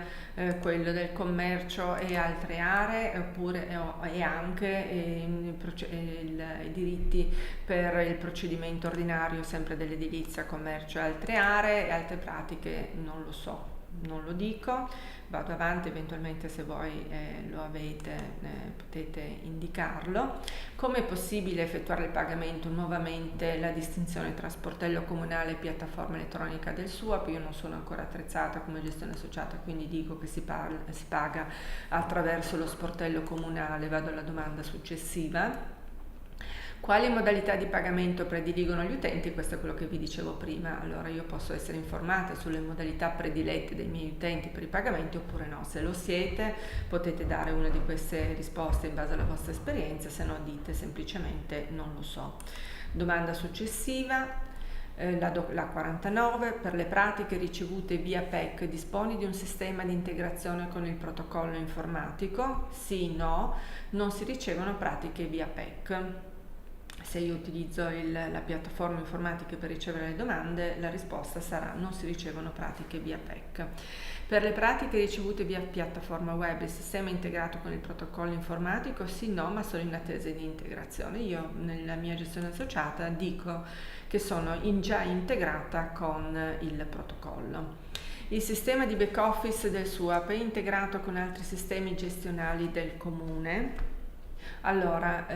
quello del commercio e altre aree, oppure e anche i diritti per il procedimento ordinario sempre dell'edilizia, commercio e altre aree, e altre pratiche non lo so, non lo dico. Vado avanti, eventualmente se voi lo avete potete indicarlo. Come è possibile effettuare il pagamento? Nuovamente la distinzione tra sportello comunale e piattaforma elettronica del SUAP. Io non sono ancora attrezzata come gestione associata, quindi dico che si paga attraverso lo sportello comunale. Vado alla domanda successiva. Quali modalità di pagamento prediligono gli utenti? Questo è quello che vi dicevo prima. Allora io posso essere informata sulle modalità predilette dei miei utenti per i pagamenti oppure no. Se lo siete potete dare una di queste risposte in base alla vostra esperienza, se no dite semplicemente non lo so. Domanda successiva. La 49, per le pratiche ricevute via PEC disponi di un sistema di integrazione con il protocollo informatico? Sì, no, non si ricevono pratiche via PEC. Se io utilizzo la piattaforma informatica per ricevere le domande, la risposta sarà: non si ricevono pratiche via PEC. Per le pratiche ricevute via piattaforma web, il sistema è integrato con il protocollo informatico? Sì, no, ma sono in attesa di integrazione. Io nella mia gestione associata dico che sono già integrata con il protocollo. Il sistema di back office del SUAP è integrato con altri sistemi gestionali del comune? Allora,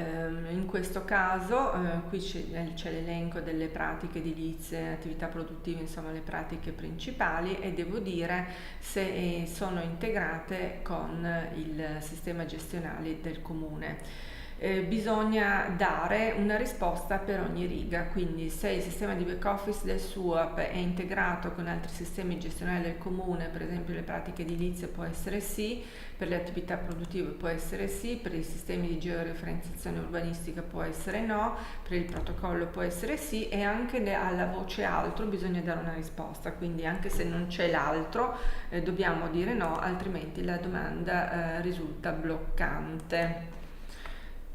in questo caso qui c'è l'elenco delle pratiche edilizie, attività produttive, insomma le pratiche principali, e devo dire se sono integrate con il sistema gestionale del comune. Bisogna dare una risposta per ogni riga, quindi se il sistema di back office del SUAP è integrato con altri sistemi gestionali del comune, per esempio le pratiche edilizie, può essere sì, per le attività produttive può essere sì, per i sistemi di georeferenziazione urbanistica può essere no, per il protocollo può essere sì, e anche alla voce altro bisogna dare una risposta, quindi anche se non c'è l'altro dobbiamo dire no, altrimenti la domanda risulta bloccante.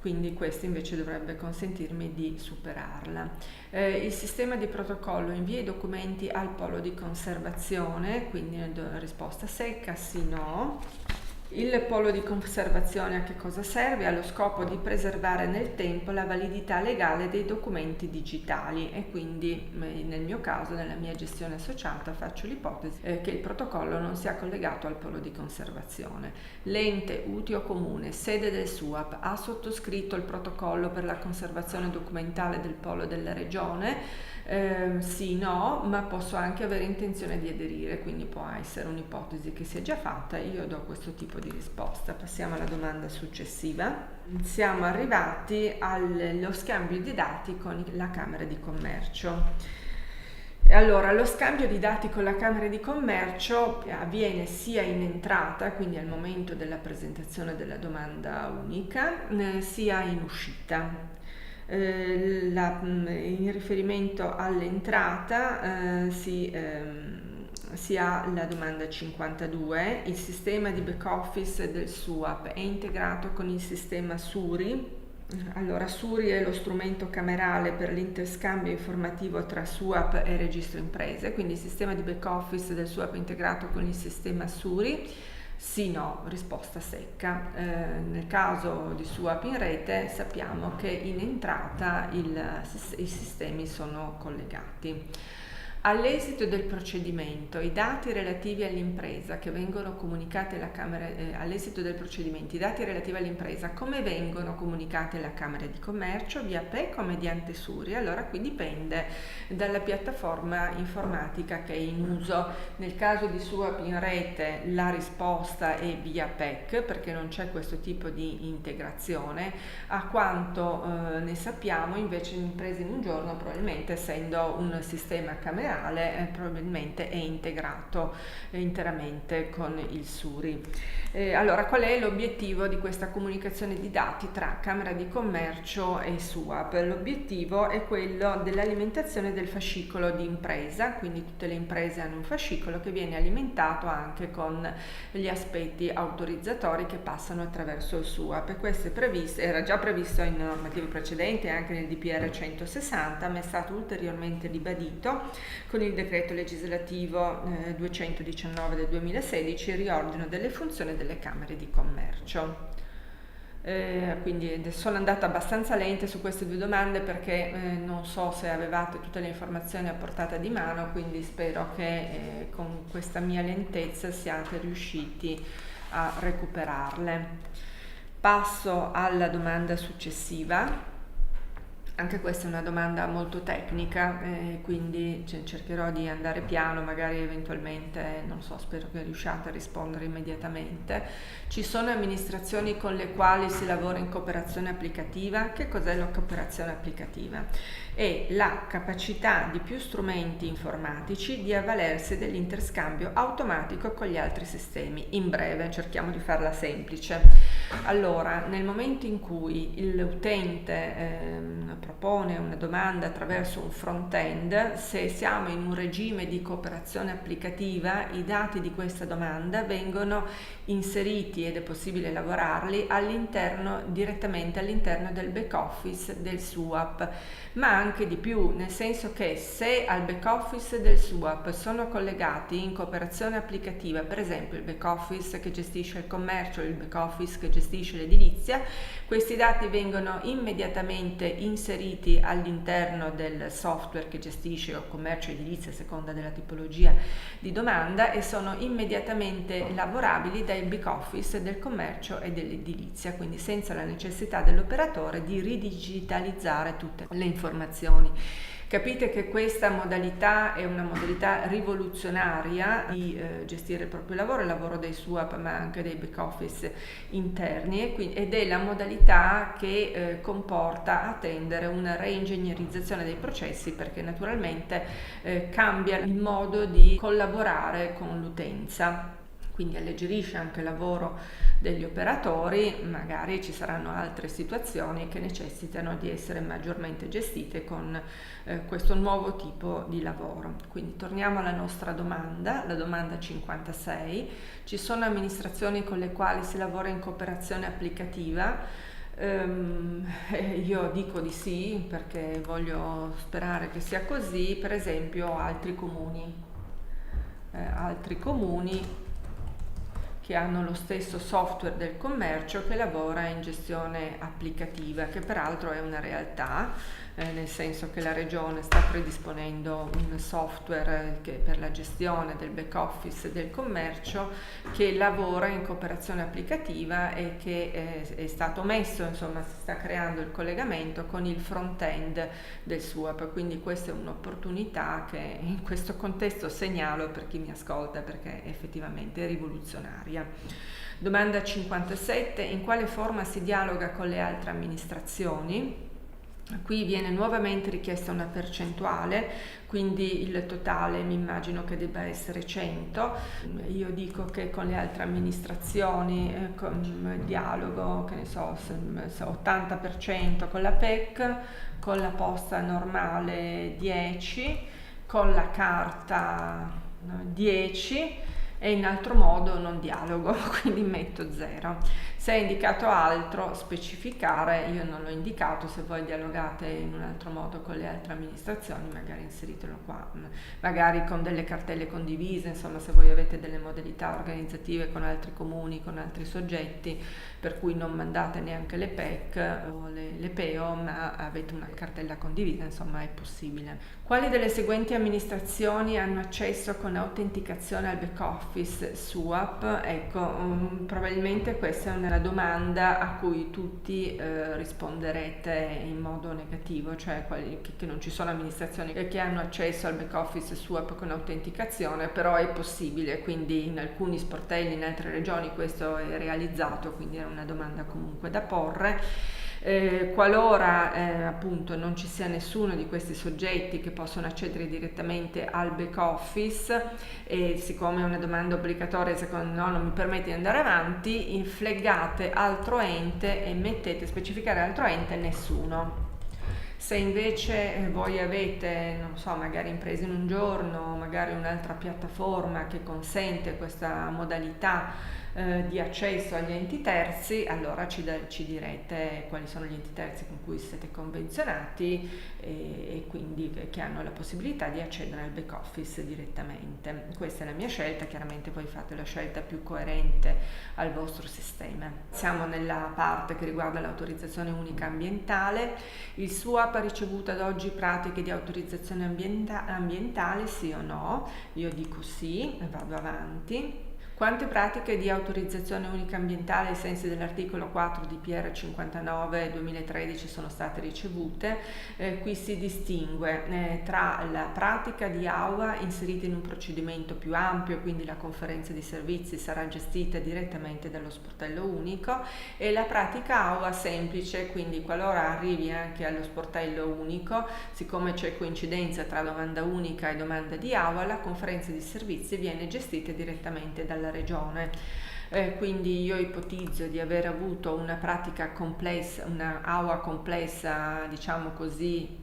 quindi questo invece dovrebbe consentirmi di superarla. Il sistema di protocollo invia i documenti al polo di conservazione, quindi risposta secca, sì, no. Il polo di conservazione a che cosa serve? Ha lo scopo di preservare nel tempo la validità legale dei documenti digitali e quindi nel mio caso, nella mia gestione associata, faccio l'ipotesi che il protocollo non sia collegato al polo di conservazione. L'ente utile comune, sede del SUAP, ha sottoscritto il protocollo per la conservazione documentale del polo della regione? Sì, no, ma posso anche avere intenzione di aderire, quindi può essere un'ipotesi che si è già fatta. Io do questo tipo di risposta. Passiamo alla domanda successiva. Siamo arrivati allo scambio di dati con la Camera di Commercio. Allora, lo scambio di dati con la Camera di Commercio avviene sia in entrata, quindi al momento della presentazione della domanda unica, sia in uscita. In riferimento all'entrata si ha la domanda 52. Il sistema di back office del SUAP è integrato con il sistema SURI. Allora, SURI è lo strumento camerale per l'interscambio informativo tra SUAP e registro imprese, quindi il sistema di back office del SUAP è integrato con il sistema SURI. Sì, no, risposta secca. Nel caso di SUAP in rete sappiamo che in entrata i sistemi sono collegati. All'esito del procedimento, i dati relativi all'impresa che vengono comunicati alla Camera, all'esito del procedimento, i dati relativi all'impresa come vengono comunicati alla Camera di Commercio, via PEC o mediante SURI? Allora qui dipende dalla piattaforma informatica che è in uso. Nel caso di SUAP in rete la risposta è via PEC perché non c'è questo tipo di integrazione. A quanto ne sappiamo invece l'impresa in un giorno, probabilmente essendo un sistema camerale, probabilmente è integrato interamente con il SURI. Allora, qual è l'obiettivo di questa comunicazione di dati tra Camera di Commercio e SUAP? L'obiettivo è quello dell'alimentazione del fascicolo di impresa, quindi tutte le imprese hanno un fascicolo che viene alimentato anche con gli aspetti autorizzatori che passano attraverso il SUAP, e questo era già previsto in normative precedenti, anche nel DPR 160, ma è stato ulteriormente ribadito con il decreto legislativo 219 del 2016, il riordino delle funzioni delle Camere di Commercio. Quindi sono andata abbastanza lenta su queste due domande perché non so se avevate tutte le informazioni a portata di mano, quindi spero che con questa mia lentezza siate riusciti a recuperarle. Passo alla domanda successiva. Anche questa è una domanda molto tecnica, quindi cercherò di andare piano, magari eventualmente, non so, spero che riusciate a rispondere immediatamente. Ci sono amministrazioni con le quali si lavora in cooperazione applicativa? Che cos'è la cooperazione applicativa? È la capacità di più strumenti informatici di avvalersi dell'interscambio automatico con gli altri sistemi. In breve, cerchiamo di farla semplice. Allora, nel momento in cui l'utente propone una domanda attraverso un front-end, se siamo in un regime di cooperazione applicativa, i dati di questa domanda vengono inseriti ed è possibile lavorarli direttamente all'interno del back office del SUAP, ma anche di più, nel senso che se al back office del SUAP sono collegati in cooperazione applicativa, per esempio il back office che gestisce il commercio, il back office che gestisce l'edilizia, questi dati vengono immediatamente inseriti all'interno del software che gestisce il commercio e edilizia a seconda della tipologia di domanda e sono immediatamente lavorabili dai back office del commercio e dell'edilizia, quindi senza la necessità dell'operatore di ridigitalizzare tutte le informazioni. Capite che questa modalità è una modalità rivoluzionaria di gestire il proprio lavoro, il lavoro dei SUAP ma anche dei back office interni, ed è la modalità che comporta a tendere una reingegnerizzazione dei processi, perché naturalmente cambia il modo di collaborare con l'utenza. Quindi alleggerisce anche il lavoro degli operatori, magari ci saranno altre situazioni che necessitano di essere maggiormente gestite con questo nuovo tipo di lavoro. Quindi torniamo alla nostra domanda, la domanda 56. Ci sono amministrazioni con le quali si lavora in cooperazione applicativa? Io dico di sì perché voglio sperare che sia così. Per esempio altri comuni che hanno lo stesso software del commercio che lavora in gestione applicativa, che peraltro è una realtà, nel senso che la regione sta predisponendo un software per la gestione del back office del commercio che lavora in cooperazione applicativa e che è stato messo, insomma si sta creando il collegamento con il front-end del SUAP, quindi questa è un'opportunità che in questo contesto segnalo per chi mi ascolta perché è effettivamente rivoluzionaria. Domanda 57. In quale forma si dialoga con le altre amministrazioni? Qui viene nuovamente richiesta una percentuale, quindi il totale mi immagino che debba essere 100. Io dico che con le altre amministrazioni dialogo, che ne so, 80% con la PEC, con la posta normale 10, con la carta 10 e in altro modo non dialogo, quindi metto 0. Se è indicato altro, specificare, io non l'ho indicato, se voi dialogate in un altro modo con le altre amministrazioni magari inseritelo qua, magari con delle cartelle condivise, insomma se voi avete delle modalità organizzative con altri comuni, con altri soggetti, per cui non mandate neanche le PEC o le PEO, ma avete una cartella condivisa, insomma è possibile. Quali delle seguenti amministrazioni hanno accesso con autenticazione al back office SUAP? Ecco, probabilmente questa è una domanda a cui tutti risponderete in modo negativo, cioè che non ci sono amministrazioni che hanno accesso al back office SUAP con autenticazione, però è possibile, quindi in alcuni sportelli, in altre regioni questo è realizzato, quindi è una domanda comunque da porre. Qualora appunto non ci sia nessuno di questi soggetti che possono accedere direttamente al back office e siccome è una domanda obbligatoria secondo me non mi permette di andare avanti, flaggate altro ente e mettete specificare altro ente nessuno. Se invece voi avete, non so, magari imprese in un giorno, magari un'altra piattaforma che consente questa modalità di accesso agli enti terzi, allora ci direte quali sono gli enti terzi con cui siete convenzionati e quindi che hanno la possibilità di accedere al back office direttamente. Questa è la mia scelta, chiaramente voi fate la scelta più coerente al vostro sistema. Siamo nella parte che riguarda l'autorizzazione unica ambientale. Il SUAP ha ricevuto ad oggi pratiche di autorizzazione ambientale, sì o no? Io dico sì e vado avanti. Quante pratiche di autorizzazione unica ambientale ai sensi dell'articolo 4 di PR 59/2013 sono state ricevute? Qui si distingue tra la pratica di AUA inserita in un procedimento più ampio, quindi la conferenza di servizi sarà gestita direttamente dallo sportello unico, e la pratica AUA semplice, quindi qualora arrivi anche allo sportello unico, siccome c'è coincidenza tra domanda unica e domanda di AUA, la conferenza di servizi viene gestita direttamente dalla regione. Quindi io ipotizzo di aver avuto una pratica complessa, una AUA complessa, diciamo così,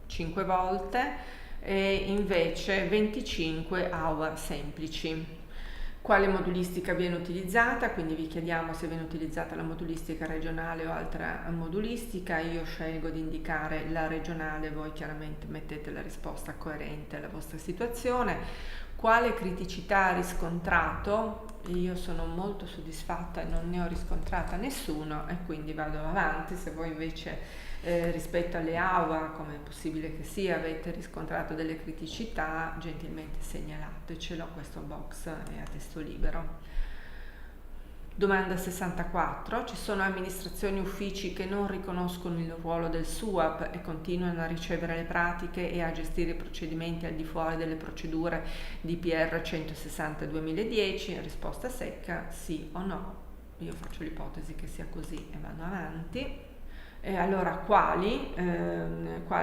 5 volte e invece 25 AUA semplici. Quale modulistica viene utilizzata? Quindi vi chiediamo se viene utilizzata la modulistica regionale o altra modulistica. Io scelgo di indicare la regionale, voi chiaramente mettete la risposta coerente alla vostra situazione. Quale criticità ha riscontrato? Io sono molto soddisfatta e non ne ho riscontrata nessuno e quindi vado avanti. Se voi invece rispetto alle AUA, come è possibile che sia, avete riscontrato delle criticità, gentilmente segnalatecelo, questo box è a testo libero. Domanda 64. Ci sono amministrazioni e uffici che non riconoscono il ruolo del SUAP e continuano a ricevere le pratiche e a gestire i procedimenti al di fuori delle procedure di PR 160/2010? Risposta secca, sì o no. Io faccio l'ipotesi che sia così e vado avanti. Allora, quali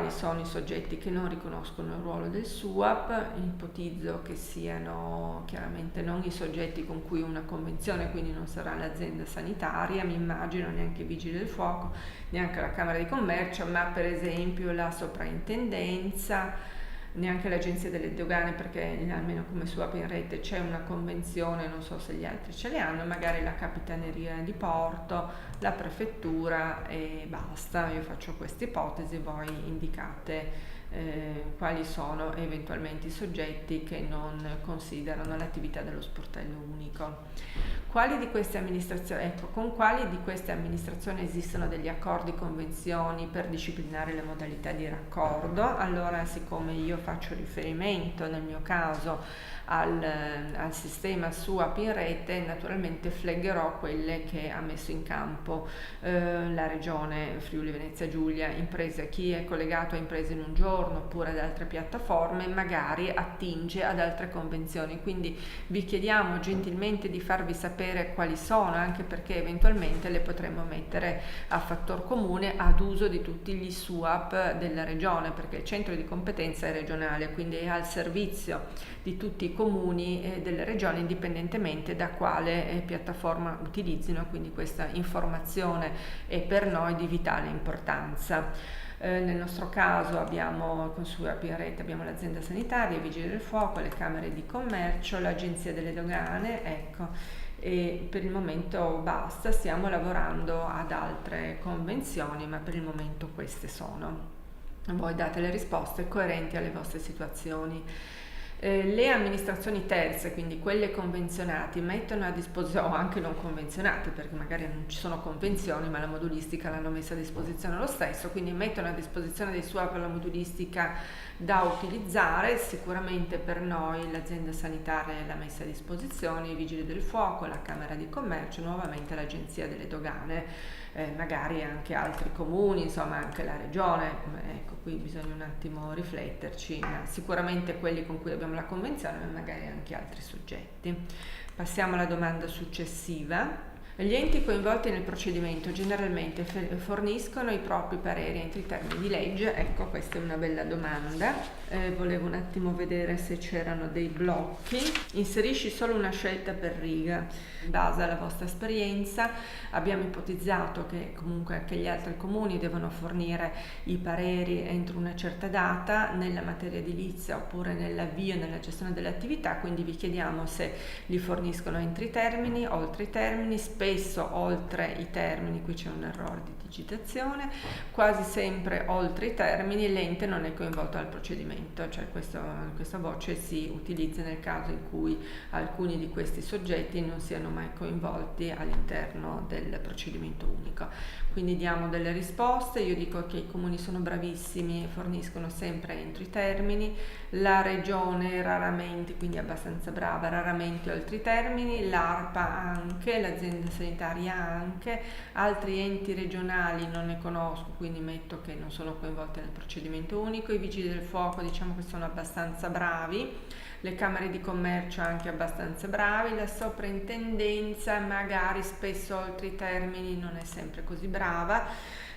sono i soggetti che non riconoscono il ruolo del SUAP? Ipotizzo che siano chiaramente non i soggetti con cui una convenzione, quindi non sarà l'azienda sanitaria, mi immagino, neanche i vigili del fuoco, neanche la Camera di Commercio, ma per esempio la soprintendenza, neanche l'Agenzia delle Dogane, perché almeno come su Open Rete c'è una convenzione, non so se gli altri ce le hanno, magari la Capitaneria di Porto, la Prefettura e basta. Io faccio questa ipotesi, voi indicate quali sono eventualmente i soggetti che non considerano l'attività dello sportello unico. Quali di queste amministrazioni, con quali di queste amministrazioni esistono degli accordi, convenzioni per disciplinare le modalità di raccordo? Allora, siccome io faccio riferimento nel mio caso al sistema su Open Rete, naturalmente flegherò quelle che ha messo in campo la regione Friuli Venezia Giulia, imprese, chi è collegato a Imprese in un Giorno oppure ad altre piattaforme, magari attinge ad altre convenzioni, quindi vi chiediamo gentilmente di farvi sapere quali sono, anche perché eventualmente le potremo mettere a fattor comune ad uso di tutti gli SUAP della regione, perché il centro di competenza è regionale, quindi è al servizio di tutti i comuni delle regioni, indipendentemente da quale piattaforma utilizzino, quindi questa informazione è per noi di vitale importanza. Nel nostro caso abbiamo con su Open Rete abbiamo l'azienda sanitaria, i vigili del fuoco, le camere di commercio, l'agenzia delle dogane, ecco, e per il momento basta, stiamo lavorando ad altre convenzioni, ma per il momento queste sono. Voi date le risposte coerenti alle vostre situazioni. Le amministrazioni terze, quindi quelle convenzionate, mettono a disposizione, o anche non convenzionate, perché magari non ci sono convenzioni ma la modulistica l'hanno messa a disposizione lo stesso, quindi mettono a disposizione dei SUAP la modulistica da utilizzare. Sicuramente per noi l'azienda sanitaria l'ha messa a disposizione, i vigili del fuoco, la Camera di Commercio, nuovamente l'Agenzia delle Dogane, magari anche altri comuni, insomma anche la regione. Ecco, qui bisogna un attimo rifletterci, ma sicuramente quelli con cui abbiamo la convenzione, ma magari anche altri soggetti. Passiamo alla domanda successiva. Gli enti coinvolti nel procedimento generalmente forniscono i propri pareri entro i termini di legge? Ecco, questa è una bella domanda. Volevo un attimo vedere se c'erano dei blocchi. Inserisci solo una scelta per riga. In base alla vostra esperienza abbiamo ipotizzato che comunque anche gli altri comuni devono fornire i pareri entro una certa data nella materia edilizia oppure nell'avvio e nella gestione delle attività, quindi vi chiediamo se li forniscono entro i termini, oltre i termini, spesso oltre i termini, qui c'è un errore di digitazione, quasi sempre oltre i termini l'ente non è coinvolto al procedimento, cioè questa voce si utilizza nel caso in cui alcuni di questi soggetti non siano mai coinvolti all'interno del procedimento unico. Quindi diamo delle risposte. Io dico che i comuni sono bravissimi, forniscono sempre entro i termini, la regione raramente, quindi abbastanza brava, raramente oltre i termini, l'ARPA anche, l'azienda sanitaria anche, altri enti regionali non ne conosco, quindi metto che non sono coinvolti nel procedimento unico, i vigili del fuoco diciamo che sono abbastanza bravi, le camere di commercio anche abbastanza bravi, la soprintendenza magari spesso oltre i termini non è sempre così brava,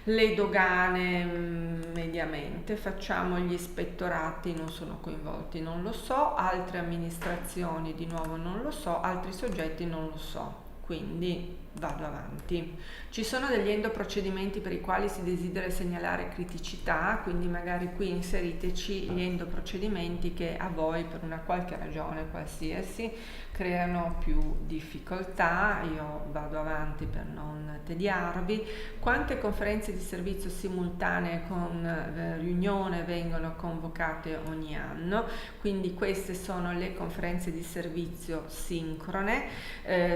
le dogane mediamente, facciamo gli ispettorati, non sono coinvolti, non lo so, altre amministrazioni di nuovo non lo so, altri soggetti non lo so, quindi vado avanti. Ci sono degli endoprocedimenti per i quali si desidera segnalare criticità, quindi magari qui inseriteci gli endoprocedimenti che a voi per una qualche ragione qualsiasi creano più difficoltà. Io vado avanti per non tediarvi. Quante conferenze di servizio simultanee con riunione vengono convocate ogni anno? Quindi queste sono le conferenze di servizio sincrone,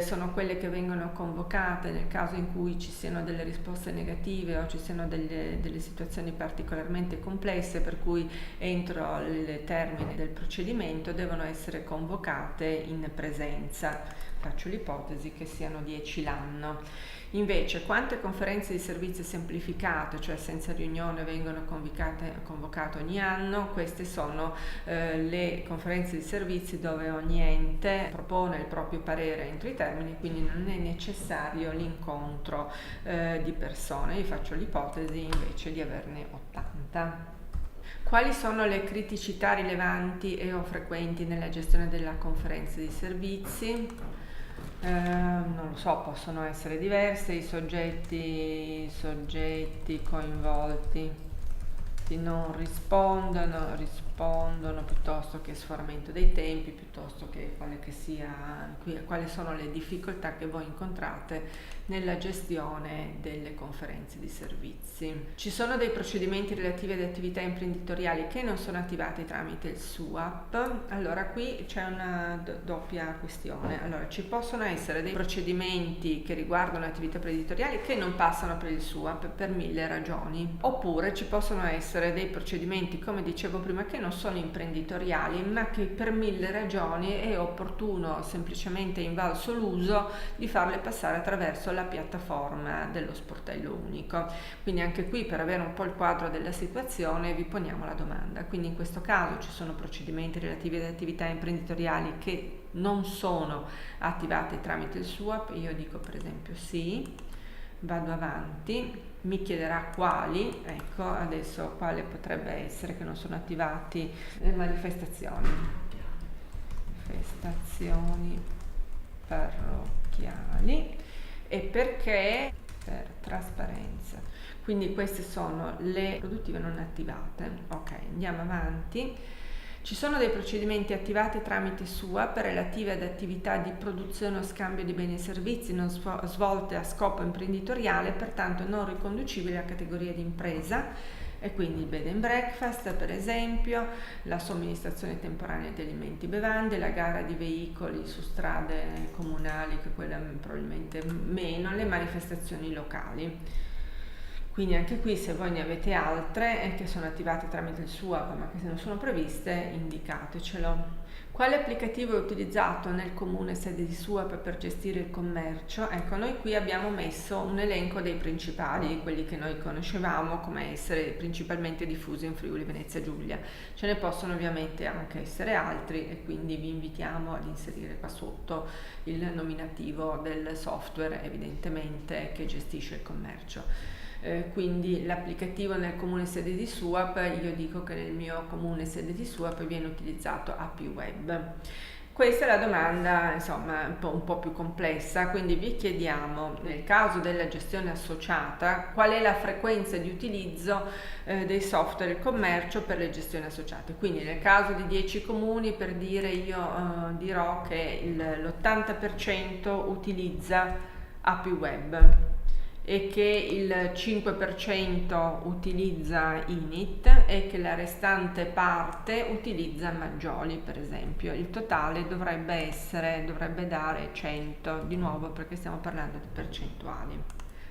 sono quelle che vengono convocate nel caso in cui ci siano delle risposte negative o ci siano delle situazioni particolarmente complesse, per cui entro il termine del procedimento devono essere convocate in presenza. Faccio l'ipotesi che siano 10 l'anno. Invece, quante conferenze di servizio semplificate, cioè senza riunione, vengono convocate ogni anno? Queste sono le conferenze di servizi dove ogni ente propone il proprio parere entro i termini, quindi non è necessario l'incontro di persone. Io faccio l'ipotesi invece di averne 80. Quali sono le criticità rilevanti e o frequenti nella gestione della conferenza di servizi? Non lo so, possono essere diverse, i soggetti coinvolti non rispondono, corrispondono, piuttosto che sforamento dei tempi, piuttosto che quali sono le difficoltà che voi incontrate nella gestione delle conferenze di servizi. Ci sono dei procedimenti relativi ad attività imprenditoriali che non sono attivati tramite il SUAP. Allora qui c'è una doppia questione. Allora, ci possono essere dei procedimenti che riguardano attività imprenditoriali che non passano per il SUAP per 1000 ragioni, oppure ci possono essere dei procedimenti, come dicevo prima, che non sono imprenditoriali ma che per 1000 ragioni è opportuno, semplicemente invalso l'uso, di farle passare attraverso la piattaforma dello sportello unico. Quindi anche qui, per avere un po' il quadro della situazione, vi poniamo la domanda. Quindi in questo caso ci sono procedimenti relativi ad attività imprenditoriali che non sono attivati tramite il SUAP? Io dico per esempio sì. Vado avanti, mi chiederà quali. Ecco, adesso quale potrebbe essere che non sono attivati? Le manifestazioni parrocchiali. E perché? Per trasparenza. Quindi queste sono le produttive non attivate. Ok, andiamo avanti. Ci sono dei procedimenti attivati tramite SUAP relative ad attività di produzione o scambio di beni e servizi non svolte a scopo imprenditoriale, pertanto non riconducibili a categoria di impresa, e quindi il bed and breakfast, per esempio, la somministrazione temporanea di alimenti e bevande, la gara di veicoli su strade comunali, che quella probabilmente meno, le manifestazioni locali. Quindi anche qui, se voi ne avete altre che sono attivate tramite il SUAP ma che se non sono previste, indicatecelo. Quale applicativo è utilizzato nel comune sede di SUAP per gestire il commercio? Ecco, noi qui abbiamo messo un elenco dei principali, quelli che noi conoscevamo come essere principalmente diffusi in Friuli Venezia Giulia. Ce ne possono ovviamente anche essere altri, e quindi vi invitiamo ad inserire qua sotto il nominativo del software, evidentemente, che gestisce il commercio. Quindi l'applicativo nel comune sede di SUAP, io dico che nel mio comune sede di SUAP viene utilizzato APIweb. Questa è la domanda, insomma, un po' più complessa, quindi vi chiediamo, nel caso della gestione associata, qual è la frequenza di utilizzo dei software del commercio per le gestioni associate. Quindi nel caso di 10 comuni, per dire, io dirò che l'80% utilizza APIweb e che il 5% utilizza Init e che la restante parte utilizza Maggioli, per esempio. Il totale dovrebbe dare 100, di nuovo perché stiamo parlando di percentuali.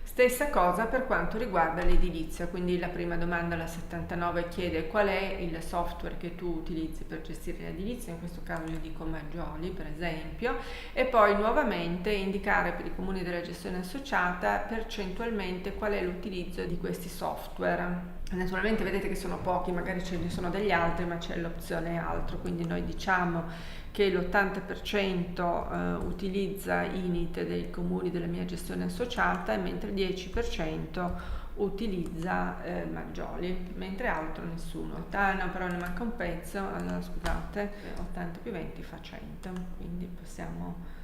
Stessa cosa per quanto riguarda l'edilizia, quindi la prima domanda, la 79, chiede qual è il software che tu utilizzi per gestire l'edilizia, in questo caso io dico Maggioli per esempio, e poi nuovamente indicare per i comuni della gestione associata percentualmente qual è l'utilizzo di questi software. Naturalmente vedete che sono pochi, magari ce ne sono degli altri, ma c'è l'opzione altro, quindi noi diciamo che l'80% utilizza Init dei comuni della mia gestione associata, mentre il 10% utilizza Maggioli, mentre altro nessuno. No, però ne manca un pezzo, allora scusate, 80 più 20 fa 100, quindi possiamo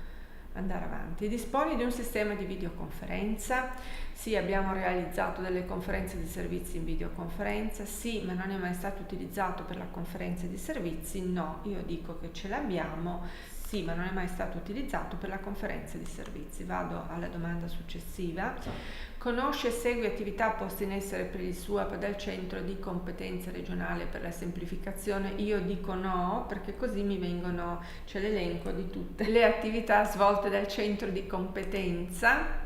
andare avanti. Disponi di un sistema di videoconferenza? Sì, abbiamo realizzato delle conferenze di servizi in videoconferenza. Sì, ma non è mai stato utilizzato per la conferenza di servizi? No, io dico che ce l'abbiamo. Sì, ma non è mai stato utilizzato per la conferenza di servizi. Vado alla domanda successiva. Conosce e segue attività poste in essere per il SUAP dal centro di competenza regionale per la semplificazione? Io dico no, perché così mi vengono, c'è l'elenco di tutte le attività svolte dal centro di competenza.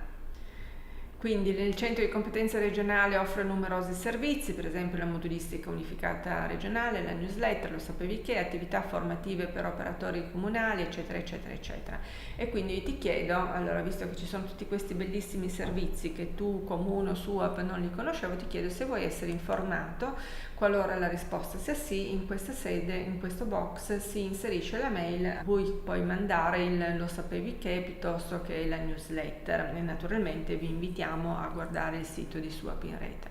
Quindi il centro di competenza regionale offre numerosi servizi, per esempio la modulistica unificata regionale, la newsletter, lo sapevi che, attività formative per operatori comunali, eccetera, eccetera, eccetera. E quindi ti chiedo, allora, visto che ci sono tutti questi bellissimi servizi che tu, comune o SUAP, non li conoscevo, ti chiedo se vuoi essere informato. Qualora la risposta sia sì, in questa sede, in questo box, si inserisce la mail, voi puoi mandare lo sapevi che piuttosto che la newsletter, e naturalmente vi invitiamo a guardare il sito di SUAP in rete.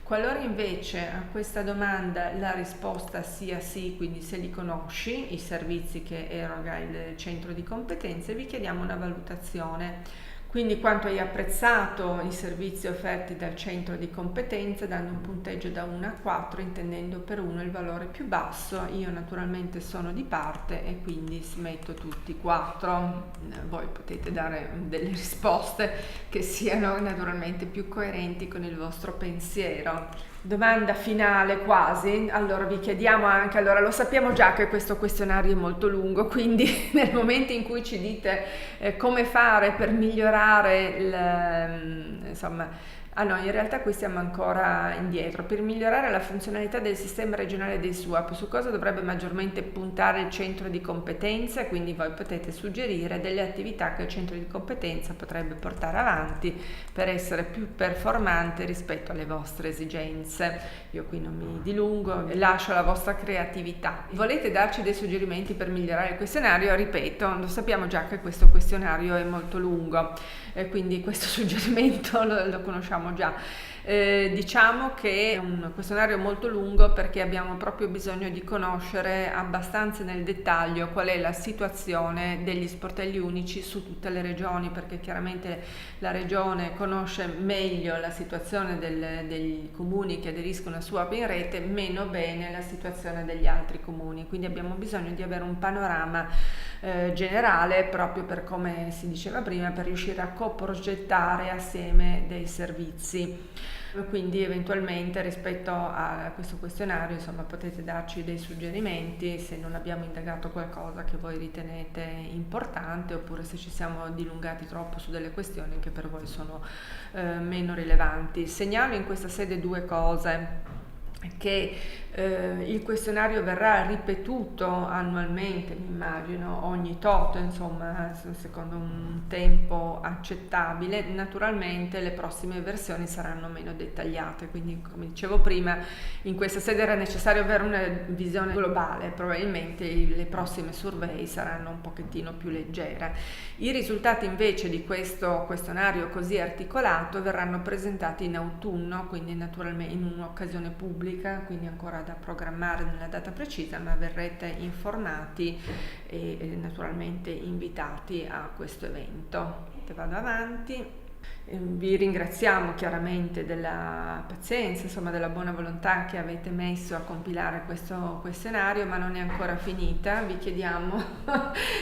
Qualora invece a questa domanda la risposta sia sì, quindi se li conosci, i servizi che eroga il centro di competenze, vi chiediamo una valutazione. Quindi quanto hai apprezzato i servizi offerti dal centro di competenza, dando un punteggio da 1 a 4, intendendo per 1 il valore più basso. Io naturalmente sono di parte e quindi metto tutti 4. Voi potete dare delle risposte che siano naturalmente più coerenti con il vostro pensiero. Domanda finale quasi, allora vi chiediamo anche, allora lo sappiamo già che questo questionario è molto lungo, quindi nel momento in cui ci dite come fare per migliorare insomma, no, in realtà qui siamo ancora indietro. Per migliorare la funzionalità del sistema regionale dei SUAP, su cosa dovrebbe maggiormente puntare il centro di competenza? Quindi voi potete suggerire delle attività che il centro di competenza potrebbe portare avanti per essere più performante rispetto alle vostre esigenze. Io qui non mi dilungo, lascio la vostra creatività. Volete darci dei suggerimenti per migliorare il questionario? Ripeto, lo sappiamo già che questo questionario è molto lungo, quindi questo suggerimento lo conosciamo già. Diciamo che è un questionario molto lungo perché abbiamo proprio bisogno di conoscere abbastanza nel dettaglio qual è la situazione degli sportelli unici su tutte le regioni, perché chiaramente la regione conosce meglio la situazione dei comuni che aderiscono a SUAP in rete, meno bene la situazione degli altri comuni, quindi abbiamo bisogno di avere un panorama generale, proprio per, come si diceva prima, per riuscire a coprogettare assieme dei servizi. Quindi eventualmente rispetto a questo questionario, insomma, potete darci dei suggerimenti se non abbiamo indagato qualcosa che voi ritenete importante, oppure se ci siamo dilungati troppo su delle questioni che per voi sono meno rilevanti. Segnalo in questa sede 2 cose: che il questionario verrà ripetuto annualmente, mi immagino, ogni tot, insomma, secondo un tempo accettabile. Naturalmente le prossime versioni saranno meno dettagliate, quindi come dicevo prima, in questa sede era necessario avere una visione globale, probabilmente le prossime survey saranno un pochettino più leggere. I risultati invece di questo questionario così articolato verranno presentati in autunno, quindi naturalmente in un'occasione pubblica, quindi ancora da programmare nella data precisa, ma verrete informati e naturalmente invitati a questo evento. Vado avanti. Vi ringraziamo chiaramente della pazienza, insomma della buona volontà che avete messo a compilare questo questionario, ma non è ancora finita. Vi chiediamo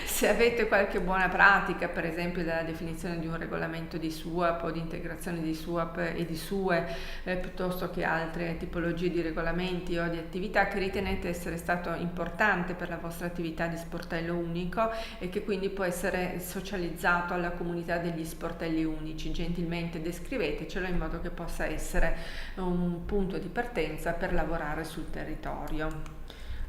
se avete qualche buona pratica, per esempio della definizione di un regolamento di SUAP o di integrazione di SUAP e di SUE, piuttosto che altre tipologie di regolamenti o di attività che ritenete essere stato importante per la vostra attività di sportello unico e che quindi può essere socializzato alla comunità degli sportelli unici. Gentilmente descrivetecelo in modo che possa essere un punto di partenza per lavorare sul territorio.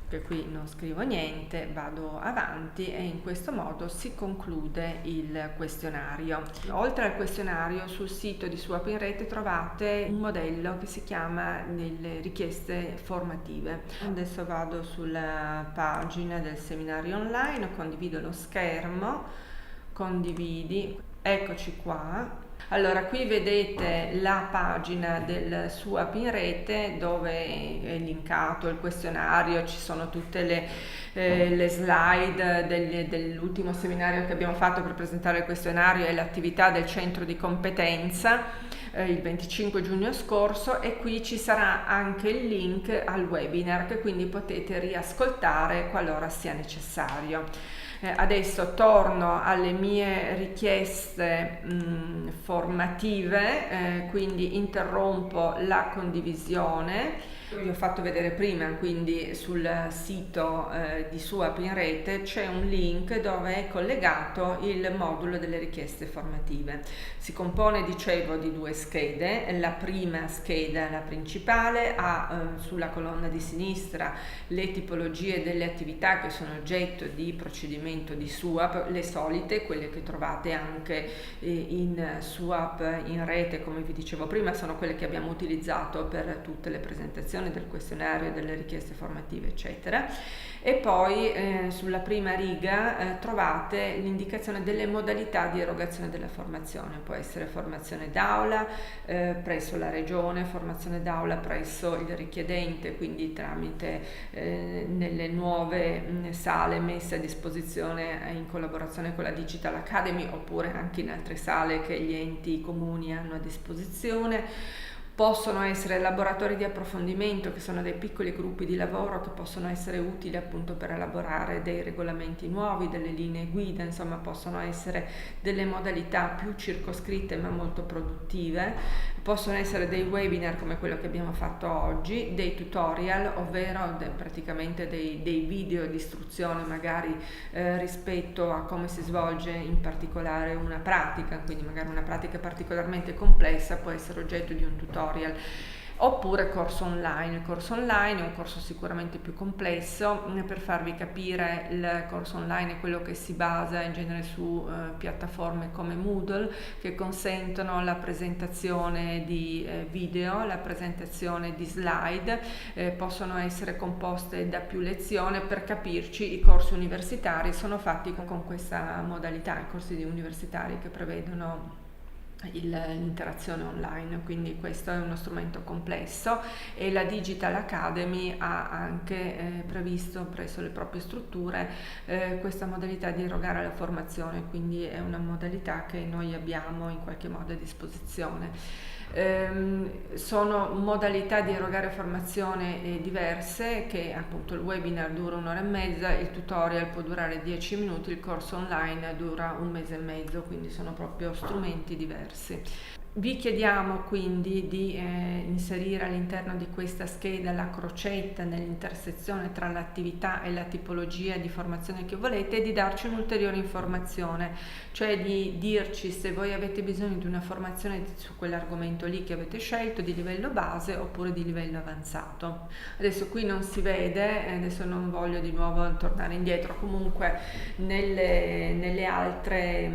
Che qui non scrivo niente, vado avanti e in questo modo si conclude il questionario. Oltre al questionario, sul sito di SUAP in Rete trovate un modello che si chiama delle richieste formative. Adesso vado sulla pagina del seminario online, condivido lo schermo, condividi, eccoci qua. Allora, qui vedete la pagina del SUAP in Rete dove è linkato il questionario, ci sono tutte le slide dell'ultimo seminario che abbiamo fatto per presentare il questionario e l'attività del centro di competenza il 25 giugno scorso, e qui ci sarà anche il link al webinar che quindi potete riascoltare qualora sia necessario. Adesso torno alle mie richieste formative, quindi interrompo la condivisione. Vi ho fatto vedere prima, quindi sul sito di SUAP in Rete c'è un link dove è collegato il modulo delle richieste formative. Si compone, dicevo, di 2 schede. La prima scheda, la principale, ha sulla colonna di sinistra le tipologie delle attività che sono oggetto di procedimento di SUAP, le solite, quelle che trovate anche in SUAP in Rete, come vi dicevo prima, sono quelle che abbiamo utilizzato per tutte le presentazioni soddisfazione del questionario, delle richieste formative, eccetera. E poi sulla prima riga trovate l'indicazione delle modalità di erogazione della formazione. Può essere formazione d'aula presso la regione, formazione d'aula presso il richiedente, quindi tramite nelle nuove sale messe a disposizione in collaborazione con la Digital Academy, oppure anche in altre sale che gli enti comuni hanno a disposizione. Possono essere laboratori di approfondimento, che sono dei piccoli gruppi di lavoro che possono essere utili appunto per elaborare dei regolamenti nuovi, delle linee guida, insomma possono essere delle modalità più circoscritte ma molto produttive. Possono essere dei webinar come quello che abbiamo fatto oggi, dei tutorial, ovvero praticamente dei video di istruzione magari rispetto a come si svolge in particolare una pratica, quindi magari una pratica particolarmente complessa può essere oggetto di un tutorial. Oppure corso online. Il corso online è un corso sicuramente più complesso. Per farvi capire, il corso online è quello che si basa in genere su piattaforme come Moodle, che consentono la presentazione di video, la presentazione di slide, possono essere composte da più lezioni. Per capirci, i corsi universitari sono fatti con questa modalità, i corsi universitari che prevedono l'interazione online, quindi questo è uno strumento complesso, e la Digital Academy ha anche previsto presso le proprie strutture questa modalità di erogare la formazione, quindi è una modalità che noi abbiamo in qualche modo a disposizione. Sono modalità di erogare formazione diverse, che appunto il webinar dura 1 ora e mezza, il tutorial può durare 10 minuti, il corso online dura 1 mese e mezzo, quindi sono proprio strumenti diversi. Vi chiediamo quindi di inserire all'interno di questa scheda la crocetta nell'intersezione tra l'attività e la tipologia di formazione che volete, e di darci un'ulteriore informazione, cioè di dirci se voi avete bisogno di una formazione su quell'argomento lì che avete scelto, di livello base oppure di livello avanzato. Adesso qui non si vede, adesso non voglio di nuovo tornare indietro, comunque nelle altre,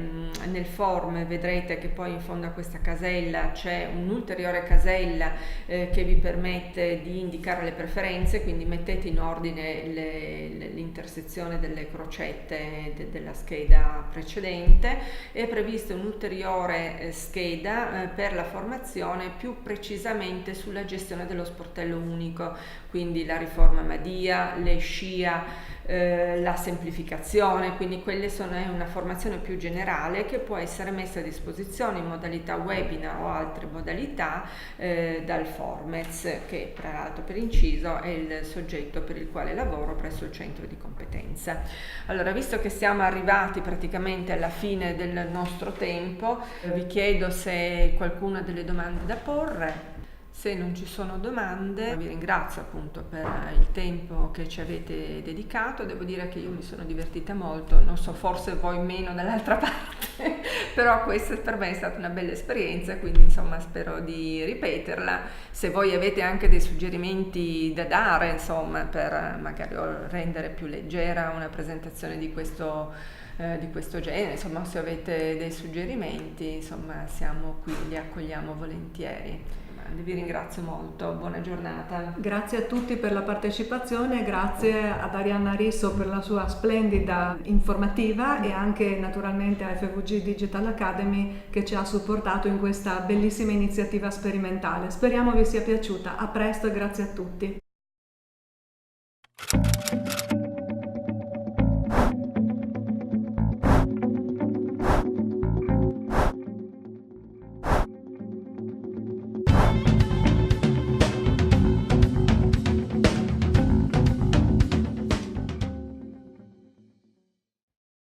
nel form vedrete che poi in fondo a questa casella c'è un'ulteriore casella che vi permette di indicare le preferenze, quindi mettete in ordine l'intersezione delle crocette della scheda precedente. È prevista un'ulteriore scheda per la formazione più precisamente sulla gestione dello sportello unico, quindi la riforma Madia, le SCIA, la semplificazione, quindi quelle sono una formazione più generale che può essere messa a disposizione in modalità webinar o altre modalità dal Formez, che tra l'altro per inciso è il soggetto per il quale lavoro presso il centro di competenza. Allora, visto che siamo arrivati praticamente alla fine del nostro tempo, vi chiedo se qualcuno ha delle domande da porre. Se non ci sono domande, vi ringrazio appunto per il tempo che ci avete dedicato. Devo dire che io mi sono divertita molto, non so, forse voi meno dall'altra parte, però questa per me è stata una bella esperienza, quindi insomma spero di ripeterla. Se voi avete anche dei suggerimenti da dare, insomma, per magari rendere più leggera una presentazione di questo genere, insomma, se avete dei suggerimenti, insomma, siamo qui, li accogliamo volentieri. Vi ringrazio molto, buona giornata. Grazie a tutti per la partecipazione, grazie ad Arianna Risso per la sua splendida informativa e anche naturalmente a FVG Digital Academy che ci ha supportato in questa bellissima iniziativa sperimentale. Speriamo vi sia piaciuta. A presto e grazie a tutti.